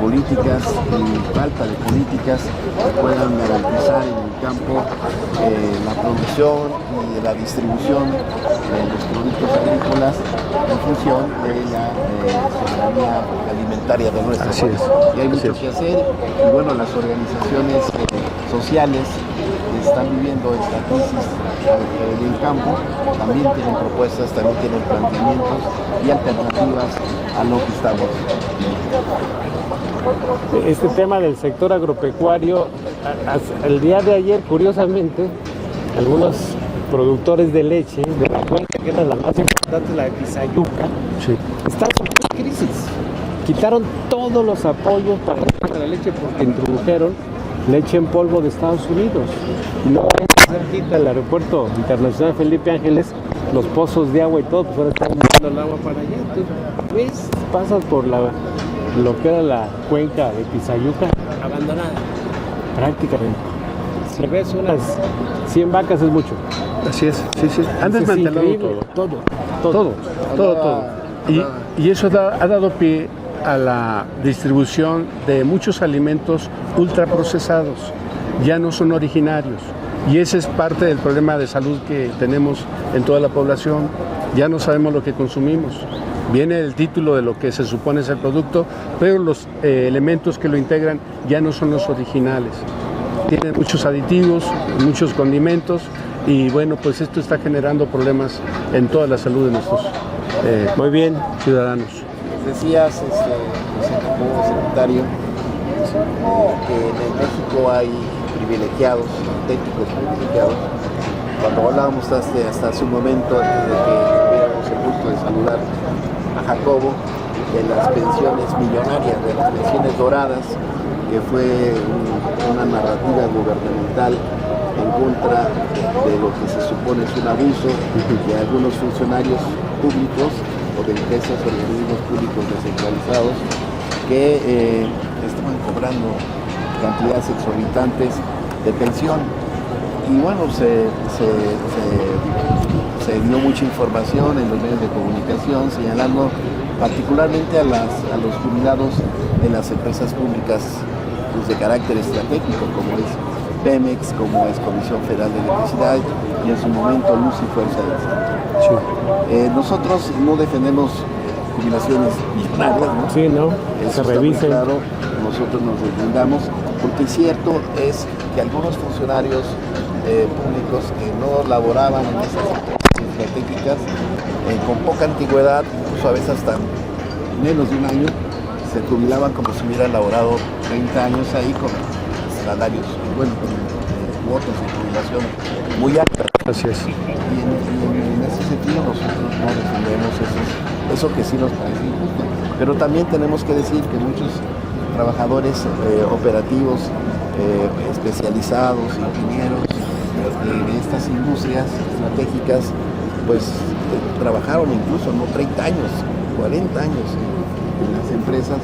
Speaker 1: políticas y falta de políticas que puedan garantizar en el campo la producción y la distribución de los productos agrícolas en función de la soberanía alimentaria de nuestro país. Y hay mucho que hacer y bueno, las organizaciones sociales que están viviendo esta crisis en el campo también tienen propuestas, también tienen planteamientos y alternativas a lo que estamos viviendo.
Speaker 2: Este tema del sector agropecuario, el día de ayer, curiosamente, algunos productores de leche de la cuenca, que era la más importante, la de Tizayuca,
Speaker 5: Sí.
Speaker 2: están en crisis. Quitaron todos los apoyos para la leche porque introdujeron leche en polvo de Estados Unidos. No es cerquita el aeropuerto internacional Felipe Ángeles, los pozos de agua y todo, pues ahora están mandando el agua para allá. Entonces, pues, pasas por lo que era la cuenca de Tizayuca, abandonada, prácticamente. Si ves unas 100 vacas es mucho.
Speaker 5: Así es, sí, sí. Han
Speaker 2: Es
Speaker 5: desmantelado
Speaker 2: increíble,
Speaker 5: todo. Todo. Y eso ha dado pie a la distribución de muchos alimentos ultraprocesados. Ya no son originarios. Y ese es parte del problema de salud que tenemos en toda la población. Ya no sabemos lo que consumimos. Viene el título de lo que se supone es el producto, pero los elementos que lo integran ya no son los originales. Tienen muchos aditivos, muchos condimentos y bueno, pues esto está generando problemas en toda la salud de nuestros
Speaker 2: Muy bien.
Speaker 5: ciudadanos.
Speaker 1: Decías, como secretario, que en México hay privilegiados, auténticos privilegiados. Cuando hablábamos hasta hace un momento, antes de que tuviéramos el gusto de saludar a Jacobo, de las pensiones millonarias, de las pensiones doradas, que fue una narrativa gubernamental en contra de lo que se supone es un abuso de algunos funcionarios públicos o de empresas o organismos públicos descentralizados que estaban cobrando cantidades exorbitantes de pensión. Y bueno, se dio mucha información en los medios de comunicación señalando particularmente a los jubilados de las empresas públicas pues, de carácter estratégico, como es Pemex, como es Comisión Federal de Electricidad y en su momento Luz y Fuerza del Centro. Sí. Nosotros no defendemos jubilaciones millonarias, ¿no?
Speaker 2: Sí, ¿no?
Speaker 1: Eso
Speaker 2: se revisen.
Speaker 1: Claro, nosotros nos deslindamos, porque cierto es que algunos funcionarios públicos que no laboraban en esas estratégicas con poca antigüedad, incluso a veces hasta menos de un año, se jubilaban como si hubieran laborado 30 años ahí con salarios, bueno, con cuotas de jubilación muy altas.
Speaker 5: Así es.
Speaker 1: Y en ese sentido nosotros no defendemos eso que sí nos parece injusto. Pero también tenemos que decir que muchos trabajadores operativos, especializados, ingenieros de estas industrias estratégicas, pues trabajaron incluso no 30 años, 40 años en las empresas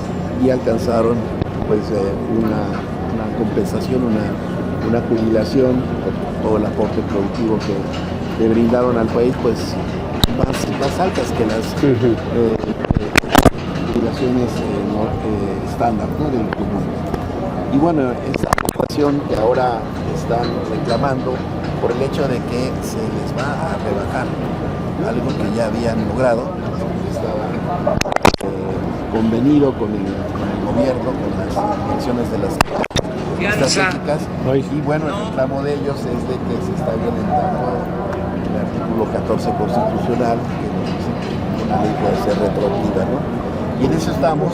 Speaker 1: y alcanzaron pues una compensación, una jubilación o el aporte productivo que le brindaron al país pues más altas que las jubilaciones estándar, ¿no? del común. Y bueno, esa situación que ahora están reclamando por el hecho de que se les va a rebajar algo que ya habían logrado, estaba convenido con el gobierno, con las direcciones de las estratégicas, y bueno, el reclamo de ellos es de que se está violentando el artículo 14 constitucional, que nos dice que una ley puede ser retroactiva, ¿no? Y en eso estamos,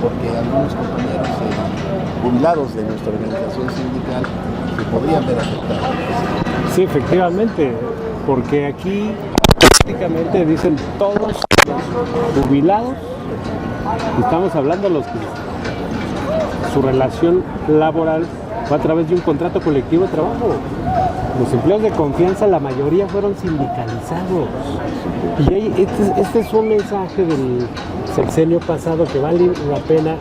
Speaker 1: porque algunos compañeros jubilados de nuestra organización sindical se podrían ver afectados.
Speaker 2: Sí, efectivamente, porque aquí prácticamente dicen todos los jubilados, estamos hablando de los que su relación laboral fue a través de un contrato colectivo de trabajo. Los empleos de confianza, la mayoría fueron sindicalizados. Y este es un mensaje del sexenio pasado que vale la pena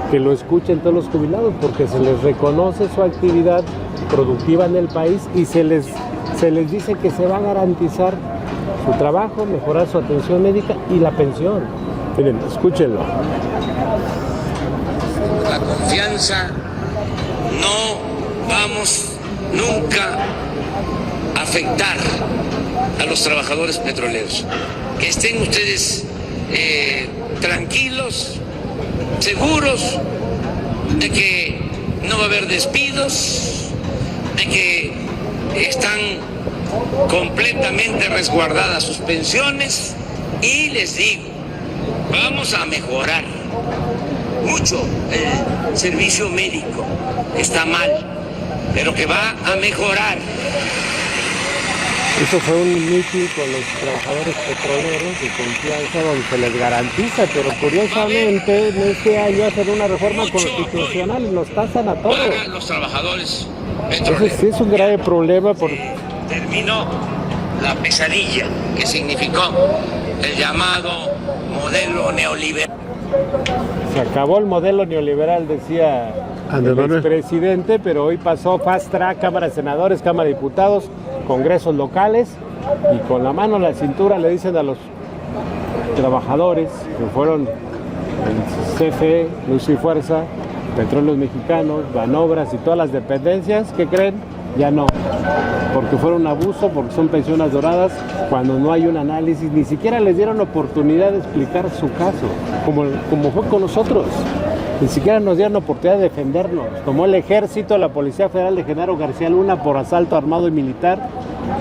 Speaker 2: que lo escuchen todos los jubilados, porque se les reconoce su actividad productiva en el país y se les dice que se va a garantizar su trabajo, mejorar su atención médica y la pensión. Miren, escúchenlo.
Speaker 6: La confianza, no vamos nunca a afectar a los trabajadores petroleros. Que estén ustedes tranquilos, seguros de que no va a haber despidos, de que están completamente resguardadas sus pensiones, y les digo, vamos a mejorar mucho el servicio médico. Está mal, pero que va a mejorar.
Speaker 2: Eso fue un mitin con los trabajadores petroleros de confianza donde se les garantiza, pero curiosamente en este año hacen una reforma constitucional y nos tasan a todos.
Speaker 6: Para los trabajadores petroleros.
Speaker 2: Entonces sí es un grave problema porque
Speaker 6: terminó la pesadilla que significó el llamado modelo neoliberal.
Speaker 2: se acabó el modelo neoliberal, decía el expresidente, pero hoy pasó fast track, Cámara de Senadores, Cámara de Diputados, congresos locales, y con la mano en la cintura le dicen a los trabajadores que fueron el CFE, Luz y Fuerza, Petróleos Mexicanos, Banobras y todas las dependencias, ¿qué creen? Ya no, porque fueron abuso, porque son pensiones doradas, cuando no hay un análisis, ni siquiera les dieron oportunidad de explicar su caso, como fue con nosotros, ni siquiera nos dieron oportunidad de defendernos. Tomó el Ejército, la Policía Federal de Genaro García Luna por asalto armado y militar,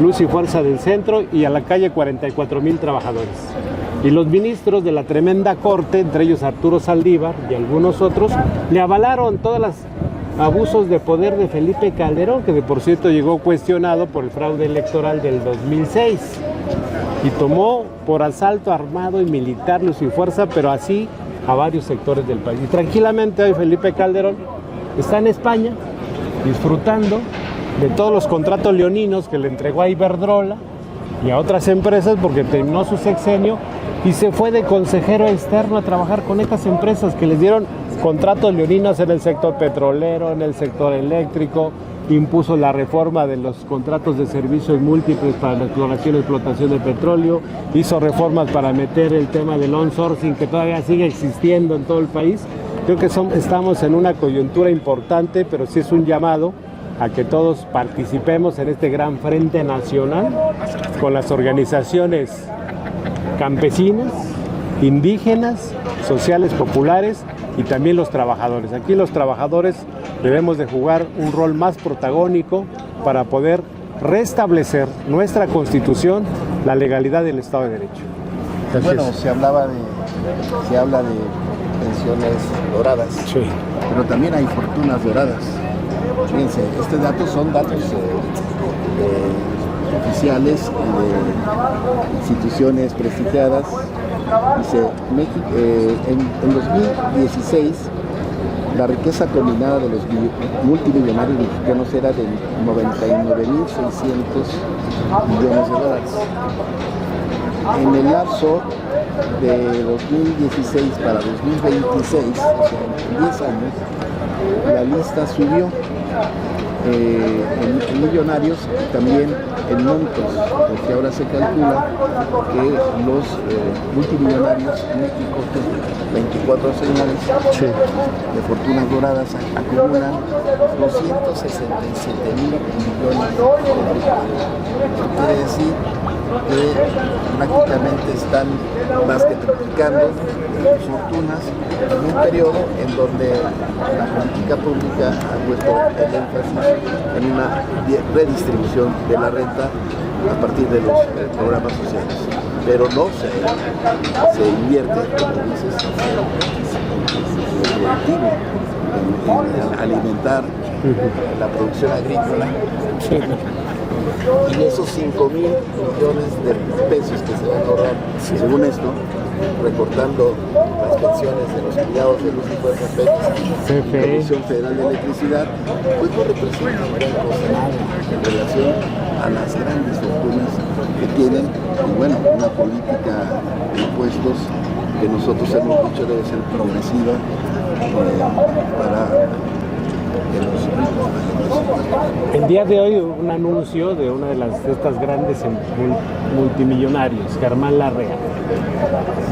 Speaker 2: Luz y Fuerza del Centro, y a la calle 44,000 trabajadores. Y los ministros de la tremenda corte, entre ellos Arturo Saldívar y algunos otros, le avalaron todas las abusos de poder de Felipe Calderón, que de por cierto llegó cuestionado por el fraude electoral del 2006, y tomó por asalto armado y militar, Luz y Fuerza, pero así a varios sectores del país. Y tranquilamente hoy Felipe Calderón está en España disfrutando de todos los contratos leoninos que le entregó a Iberdrola y a otras empresas, porque terminó su sexenio y se fue de consejero externo a trabajar con estas empresas que les dieron contratos leoninos en el sector petrolero, en el sector eléctrico, impuso la reforma de los contratos de servicios múltiples para la exploración y explotación de petróleo, hizo reformas para meter el tema del on-sourcing, que todavía sigue existiendo en todo el país. Creo que estamos en una coyuntura importante, pero sí es un llamado a que todos participemos en este gran frente nacional con las organizaciones campesinas, indígenas, sociales, populares y también los trabajadores. Aquí los trabajadores debemos de jugar un rol más protagónico para poder restablecer nuestra Constitución, la legalidad del Estado de Derecho.
Speaker 1: Bueno, se habla de pensiones doradas, sí, pero también hay fortunas doradas. Fíjense, estos datos son datos oficiales de instituciones prestigiadas. Dice, en 2016 la riqueza combinada de los multimillonarios mexicanos era de 99.600 millones de dólares. En el lapso de 2016 para 2026, o sea, en 10 años, la lista subió en millonarios y también en montos, porque ahora se calcula que los multimillonarios en México, 24 señores de fortunas doradas, acumulan 267,000 millones de dólares. Eso quiere decir que prácticamente están más que triplicando fortunas en un periodo en donde la política pública ha puesto el énfasis en una redistribución de la renta a partir de los programas sociales. Pero no se invierte, como dices, en lo productivo, en alimentar la producción agrícola. Y esos 5,000 millones de pesos que se van a ahorrar, según esto, recortando las pensiones de los empleados de los IFEs, la Comisión Federal de Electricidad, pues no representa gran cosa en relación a las grandes fortunas que tienen, y bueno, una política de impuestos que nosotros hemos dicho debe ser progresiva para que los ricos paguen.
Speaker 2: El día de hoy un anuncio de una de estas grandes multimillonarios, Germán Larrea,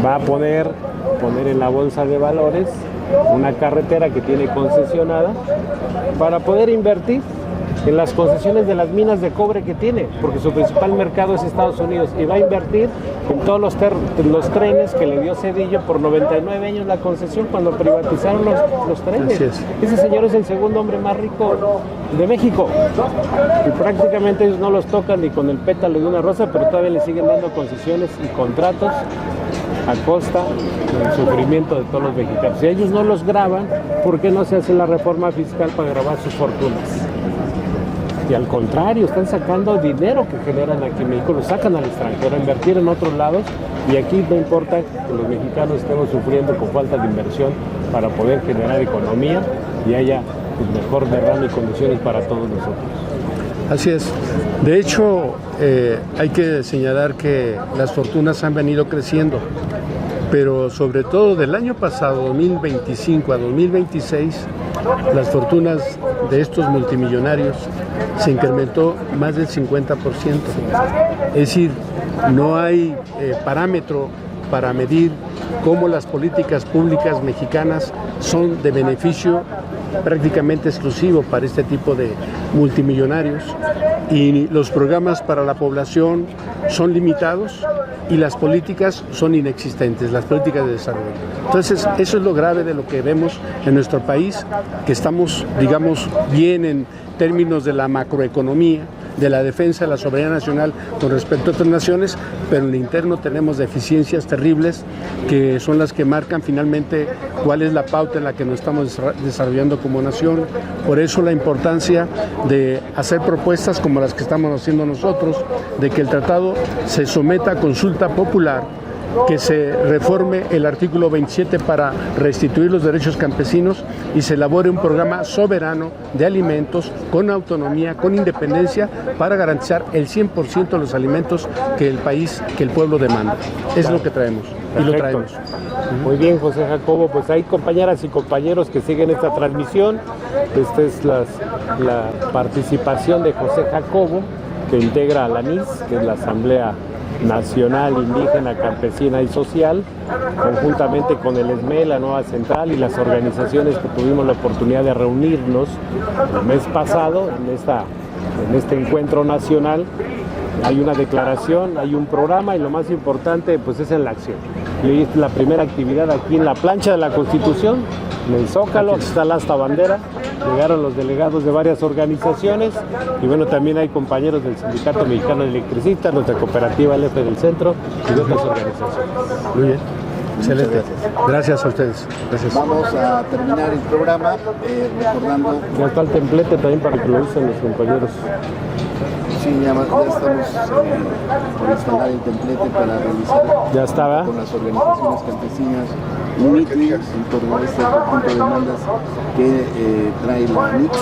Speaker 2: va a poner en la bolsa de valores una carretera que tiene concesionada para poder invertir en las concesiones de las minas de cobre que tiene, porque su principal mercado es Estados Unidos, y va a invertir en todos los trenes que le dio Zedillo por 99 años la concesión cuando privatizaron los trenes. Ese señor es el segundo hombre más rico de México y prácticamente ellos no los tocan ni con el pétalo de una rosa, pero todavía le siguen dando concesiones y contratos a costa del sufrimiento de todos los mexicanos. Si ellos no los graban, ¿por qué no se hace la reforma fiscal para grabar sus fortunas? Y al contrario, están sacando dinero que generan aquí en México, lo sacan al extranjero a invertir en otros lados, y aquí no importa que los mexicanos estemos sufriendo con falta de inversión para poder generar economía y haya mejor derrame y condiciones para todos nosotros.
Speaker 5: Así es. De hecho, hay que señalar que las fortunas han venido creciendo, pero sobre todo del año pasado, 2025 a 2026, las fortunas de estos multimillonarios se incrementó más del 50%. Es decir, no hay parámetro para medir cómo las políticas públicas mexicanas son de beneficio prácticamente exclusivo para este tipo de multimillonarios, y los programas para la población son limitados y las políticas son inexistentes, las políticas de desarrollo. Entonces, eso es lo grave de lo que vemos en nuestro país, que estamos, digamos, bien en términos de la macroeconomía, de la defensa de la soberanía nacional con respecto a otras naciones, pero en el interno tenemos deficiencias terribles que son las que marcan finalmente cuál es la pauta en la que nos estamos desarrollando como nación. Por eso la importancia de hacer propuestas como las que estamos haciendo nosotros, de que el tratado se someta a consulta popular, que se reforme el artículo 27 para restituir los derechos campesinos y se elabore un programa soberano de alimentos con autonomía, con independencia, para garantizar el 100% de los alimentos que el país, que el pueblo demanda. Es lo que traemos. Perfecto. Y lo traemos.
Speaker 2: Muy bien, José Jacobo, pues hay compañeras y compañeros que siguen esta transmisión. Esta es la participación de José Jacobo, que integra a la ANIS, que es la Asamblea Nacional Indígena, Campesina y Social, conjuntamente con el ESME, la Nueva Central y las organizaciones que tuvimos la oportunidad de reunirnos el mes pasado en este encuentro nacional. Hay una declaración, hay un programa, y lo más importante pues es en la acción. Y hoy es la primera actividad aquí en la plancha de la Constitución, en el Zócalo, aquí está la asta bandera. Llegaron los delegados de varias organizaciones y bueno, también hay compañeros del Sindicato Mexicano de Electricistas, nuestra cooperativa LF del Centro y de otras organizaciones.
Speaker 5: Muy bien, excelente. Gracias a ustedes. Gracias.
Speaker 1: Vamos a terminar el programa recordando...
Speaker 2: Ya está el templete también para que lo usen los compañeros.
Speaker 1: Sí, ya estamos por instalar el templete para realizar con las organizaciones campesinas un meeting en torno a este conjunto de demandas que trae la ANIX,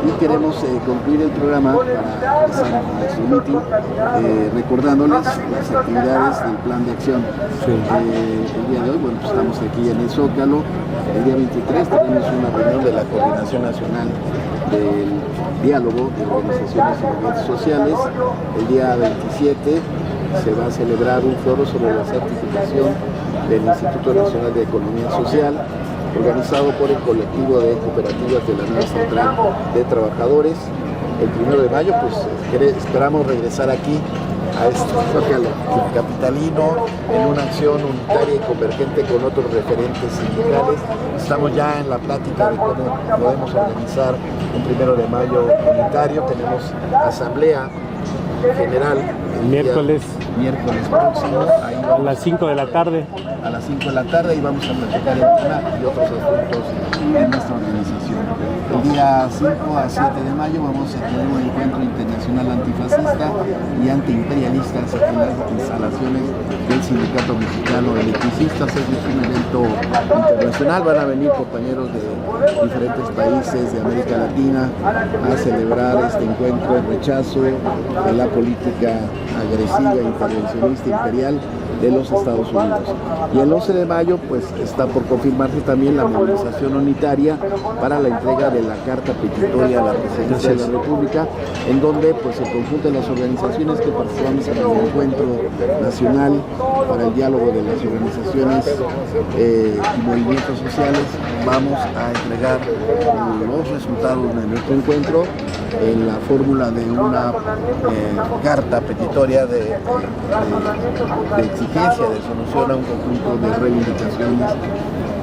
Speaker 1: y queremos concluir el programa para empezar nuestro meeting recordándoles las actividades del plan de acción. El día de hoy, bueno, pues estamos aquí en el Zócalo. El día 23 tenemos una reunión de la Coordinación Nacional del Diálogo de Organizaciones y Movimientos Sociales. El día 27 se va a celebrar un foro sobre la certificación del Instituto Nacional de Economía Social, organizado por el colectivo de cooperativas de la Nueva Central de Trabajadores. El 1 de mayo, pues esperamos regresar aquí a este Zócalo capitalino en una acción unitaria y convergente con otros referentes sindicales. Estamos ya en la plática de cómo podemos organizar un 1 de mayo unitario. Tenemos asamblea general el
Speaker 2: miércoles
Speaker 1: próximo, ahí
Speaker 2: a las 5 de la tarde.
Speaker 1: A las 5 de la tarde y vamos a platicar el tema y otros asuntos de nuestra organización. El día 5 a 7 de mayo vamos a tener un encuentro internacional antifascista y antiimperialista en las instalaciones del Sindicato Mexicano de Electricistas. Es un evento internacional, van a venir compañeros de diferentes países de América Latina a celebrar este encuentro en rechazo de la política agresiva, intervencionista, imperial de los Estados Unidos. Y el 11 de mayo pues está por confirmarse también la movilización unitaria para la entrega de la carta petitoria a la Presidencia de la República, en donde pues se conjuntan las organizaciones que participamos en el encuentro nacional para el diálogo de las organizaciones y movimientos sociales. Vamos a entregar los resultados de nuestro encuentro en la fórmula de una carta petitoria de exigencia de solución a un conjunto de reivindicaciones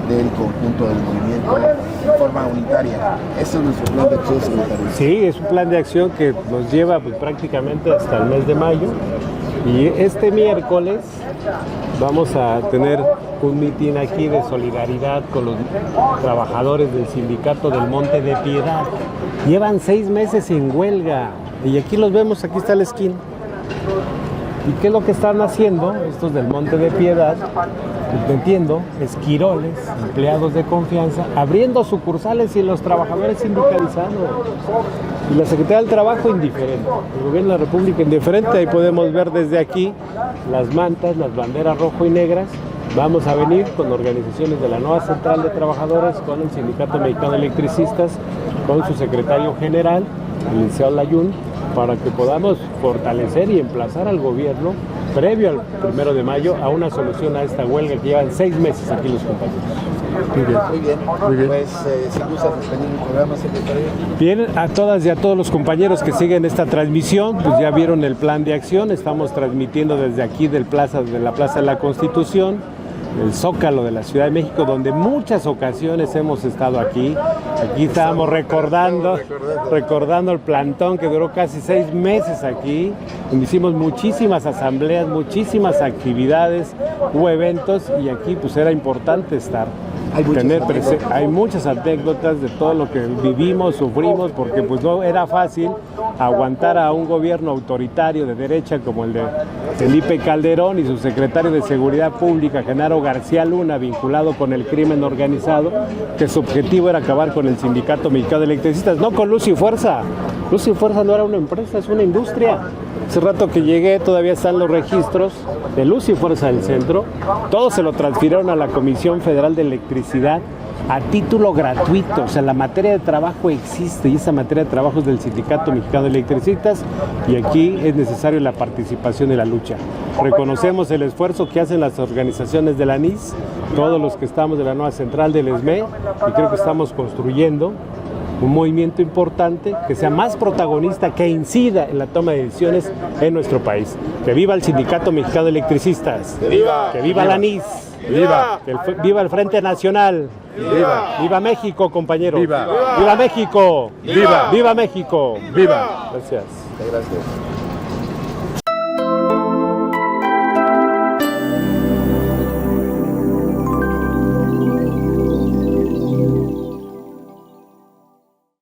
Speaker 1: del conjunto del movimiento en forma unitaria. Este es nuestro plan de acción, secretario.
Speaker 2: Sí, es un plan de acción que nos lleva pues, prácticamente hasta el mes de mayo, y este miércoles vamos a tener un mitin aquí de solidaridad con los trabajadores del sindicato del Monte de Piedad. Llevan 6 meses en huelga y aquí los vemos, aquí está el esquina. ¿Y qué es lo que están haciendo estos del Monte de Piedad? Entiendo, esquiroles, empleados de confianza, abriendo sucursales y los trabajadores sindicalizados. Y la Secretaría del Trabajo indiferente, el Gobierno de la República indiferente. Ahí podemos ver desde aquí las mantas, las banderas rojo y negras. Vamos a venir con organizaciones de la nueva Central de Trabajadores, con el Sindicato Mexicano de Electricistas, con su secretario general, el licenciado Layún, para que podamos fortalecer y emplazar al gobierno previo al 1 de mayo a una solución a esta huelga que llevan 6 meses aquí los compañeros.
Speaker 1: Muy bien. Pues si gusta despedir el programa, secretario.
Speaker 2: Bien, a todas y a todos los compañeros que siguen esta transmisión, pues ya vieron el plan de acción. Estamos transmitiendo desde aquí de la Plaza de la Constitución, el Zócalo de la Ciudad de México, donde muchas ocasiones hemos estado aquí. Aquí estábamos recordando el plantón que duró casi 6 meses aquí, donde hicimos muchísimas asambleas, muchísimas actividades, hubo eventos y aquí pues era importante estar. Hay muchas anécdotas de todo lo que vivimos, sufrimos, porque pues no era fácil aguantar a un gobierno autoritario de derecha como el de Felipe Calderón y su secretario de Seguridad Pública, Genaro García Luna, vinculado con el crimen organizado, que su objetivo era acabar con el Sindicato Mexicano de Electricistas, no con Luz y Fuerza. Luz y Fuerza no era una empresa, es una industria. Hace rato que llegué todavía están los registros de Luz y Fuerza del Centro. Todo se lo transfirieron a la Comisión Federal de Electricidad a título gratuito. O sea, la materia de trabajo existe y esa materia de trabajo es del Sindicato Mexicano de Electricistas, y aquí es necesario la participación y la lucha. Reconocemos el esfuerzo que hacen las organizaciones de la ANIS, todos los que estamos de la nueva central del ESME, y creo que estamos construyendo un movimiento importante que sea más protagonista, que incida en la toma de decisiones en nuestro país. ¡Que viva el Sindicato Mexicano de Electricistas! ¡Que viva la ANIS! ¡Viva el Frente Nacional! ¡Viva México, compañeros! ¡Viva México! ¡Viva México!
Speaker 1: ¡Viva!
Speaker 2: Gracias.
Speaker 1: Gracias.